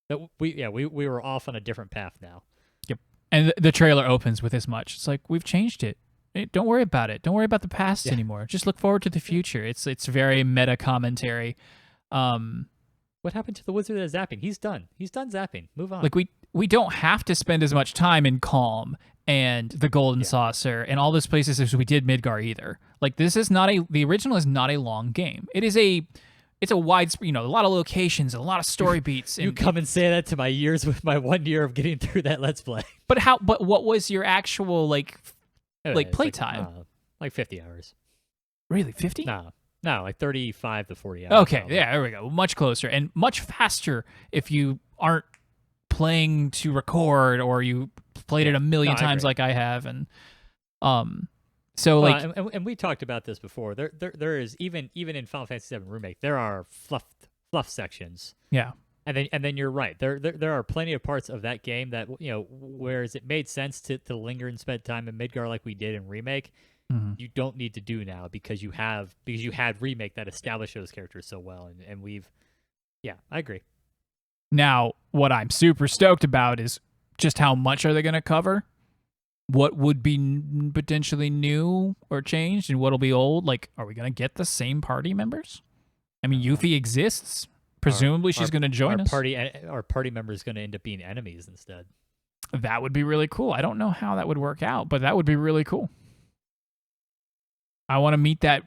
C: that we were off on a different path now.
A: Yep. And the trailer opens with as much. It's like we've changed it. Don't worry about it. Don't worry about the past anymore. Just look forward to the future. It's very meta commentary.
C: What happened to the Wizard of Zapping? He's done. He's done zapping. Move on.
A: Like we don't have to spend as much time in Calm and the Golden Saucer and all those places as we did Midgar either. Like this is not the original is not a long game. It's a wide, a lot of locations and a lot of story beats.
C: You come and say that to my years with my 1 year of getting through that Let's Play.
A: But what was your actual playtime?
C: Like 50 hours.
A: Really, 50?
C: No, like 35 to 40 hours.
A: Okay, yeah, there we go. Much closer and much faster if you aren't playing to record or you played it a million times like I have. And
C: and we talked about this before. There is even in Final Fantasy VII Remake, there are fluff sections.
A: Yeah.
C: And then you're right. There are plenty of parts of that game that whereas it made sense to linger and spend time in Midgar like we did in Remake, you don't need to do now because you had Remake that established those characters so well, and we've I agree.
A: Now, what I'm super stoked about is just how much are they going to cover? What would be potentially new or changed, and what'll be old? Like, are we going to get the same party members? I mean, Yuffie exists. Presumably, she's going to join us.
C: Our party member is going to end up being enemies instead.
A: That would be really cool. I don't know how that would work out, but that would be really cool. I want to meet that.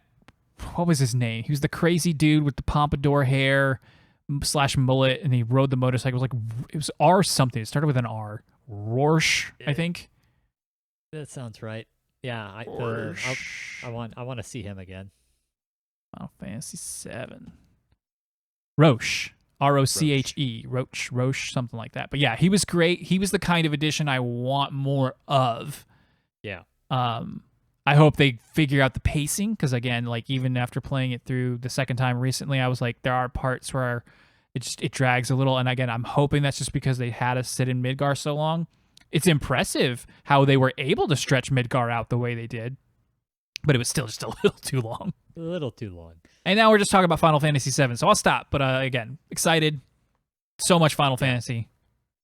A: What was his name? He was the crazy dude with the pompadour hair / mullet, and he rode the motorcycle. It was R something. It started with an R. Rorsch, I think.
C: That sounds right. Yeah, I want to see him again.
A: Final Fantasy VII. Roche. Roche. Roche, something like that. But yeah, he was great. He was the kind of addition I want more of.
C: Yeah.
A: I hope they figure out the pacing because, again, like even after playing it through the second time recently, I was like, there are parts where it drags a little. And again, I'm hoping that's just because they had us sit in Midgar so long. It's impressive how they were able to stretch Midgar out the way they did, but it was still just a little too long.
C: A little too long.
A: And now we're just talking about Final Fantasy VII, so I'll stop. But again, excited. So much Final Fantasy.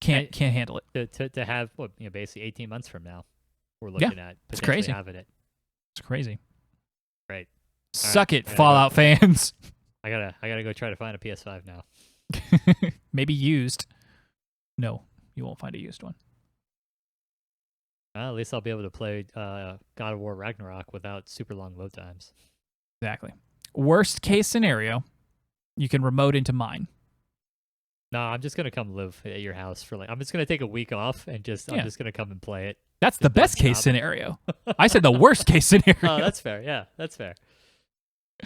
A: Can't handle it.
C: To have basically 18 months from now, we're looking at
A: it's crazy.
C: Having it.
A: It's crazy.
C: Right.
A: Suck it, Fallout fans.
C: I gotta go try to find a PS5 now.
A: Maybe used. No, you won't find a used one.
C: At least I'll be able to play God of War Ragnarok without super long load times.
A: Exactly. Worst case scenario, you can remote into mine.
C: No, I'm just gonna come live at your house for I'm just gonna take a week off and I'm just gonna come and play it.
A: That's the best case scenario. I said the worst case scenario.
C: Oh, that's fair. Yeah, that's fair.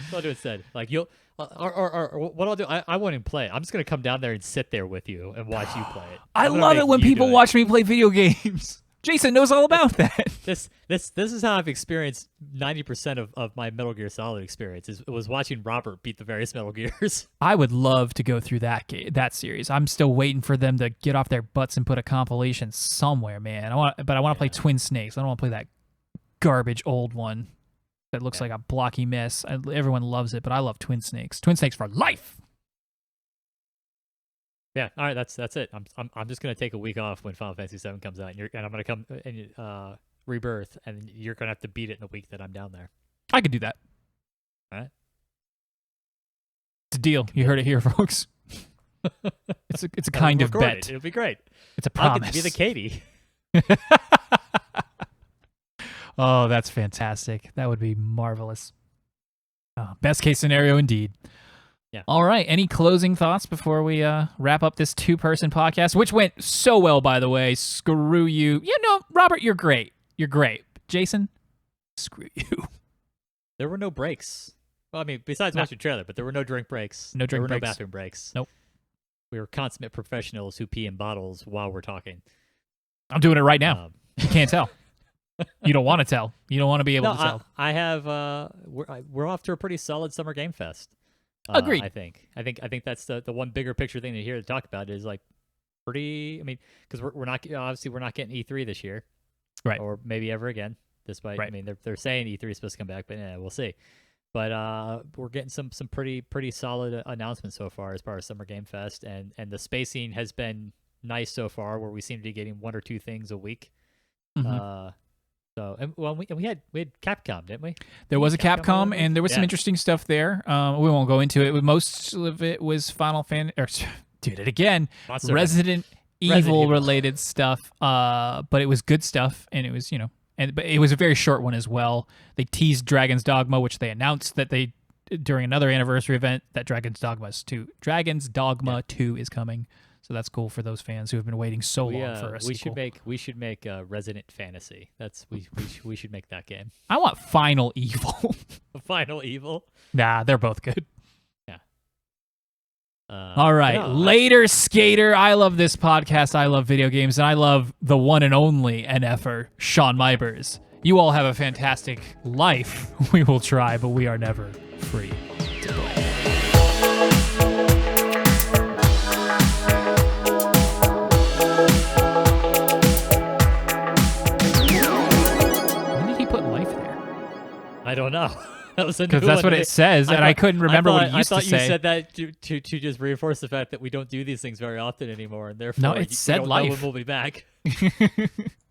C: What I'll do instead, you'll, or what I'll do, I won't even play it. I'm just gonna come down there and sit there with you and watch you play it.
A: I love it when people watch me play video games. Jason knows all about that.
C: This is how I've experienced 90% of my Metal Gear Solid experience. It was watching Robert beat the various Metal Gears.
A: I would love to go through that series. I'm still waiting for them to get off their butts and put a compilation somewhere, man. I want to play Twin Snakes. I don't want to play that garbage old one that looks like a blocky mess. Everyone loves it, but I love Twin Snakes. Twin Snakes for life.
C: Yeah, all right, that's it. I'm just gonna take a week off when Final Fantasy VII comes out, and I'm gonna come and Rebirth, and you're gonna have to beat it in a week that I'm down there.
A: I could do that.
C: All right,
A: it's a deal. You heard it here, folks. It's a kind of bet.
C: It'll be great.
A: It's a promise.
C: I'll get to be the Katie.
A: Oh, that's fantastic. That would be marvelous. Oh, best case scenario indeed.
C: Yeah.
A: All right. Any closing thoughts before we wrap up this 2-person podcast, which went so well, by the way? Screw you. Yeah, no, Robert, you're great. You're great. Jason, screw you.
C: There were no breaks. Well, I mean, besides watching the trailer, but there were no drink breaks.
A: No drink breaks.
C: No bathroom breaks.
A: Nope.
C: We were consummate professionals who pee in bottles while we're talking.
A: I'm doing it right now. You can't tell. You don't want to tell. You don't want to be able to tell.
C: I have. We're off to a pretty solid summer game fest.
A: Agreed.
C: I think that's the one bigger picture thing to hear to talk about is like pretty. I mean, because we're not obviously we're not getting E3 this year,
A: right?
C: Or maybe ever again. Despite I mean they're saying E3 is supposed to come back, but we'll see. But we're getting some pretty solid announcements so far as far as Summer Game Fest, and the spacing has been nice so far, where we seem to be getting 1 or 2 things a week.
A: Mm-hmm.
C: We had Capcom, didn't we?
A: There was a Capcom, and there was some interesting stuff there. We won't go into it. Most of it was Final Fantasy. Did it again? Resident Evil related stuff. But it was good stuff, and it was but it was a very short one as well. They teased Dragon's Dogma, which they announced that they during another anniversary event that Dragon's Dogma 2 is coming. So that's cool for those fans who have been waiting so long for a sequel.
C: We should make Resident Fantasy. We should make that game.
A: I want Final Evil.
C: Final Evil?
A: Nah, they're both good.
C: Yeah.
A: All right. Later, skater. I love this podcast. I love video games, and I love the one and only NFer, Sean Mybers. You all have a fantastic life. We will try, but we are never free to play.
C: I don't know.
A: Because that's what it says, and I couldn't remember what it used to say.
C: I thought you said that to just reinforce the fact that we don't do these things very often anymore, and therefore
A: it said
C: we don't
A: life.
C: know when we'll be back.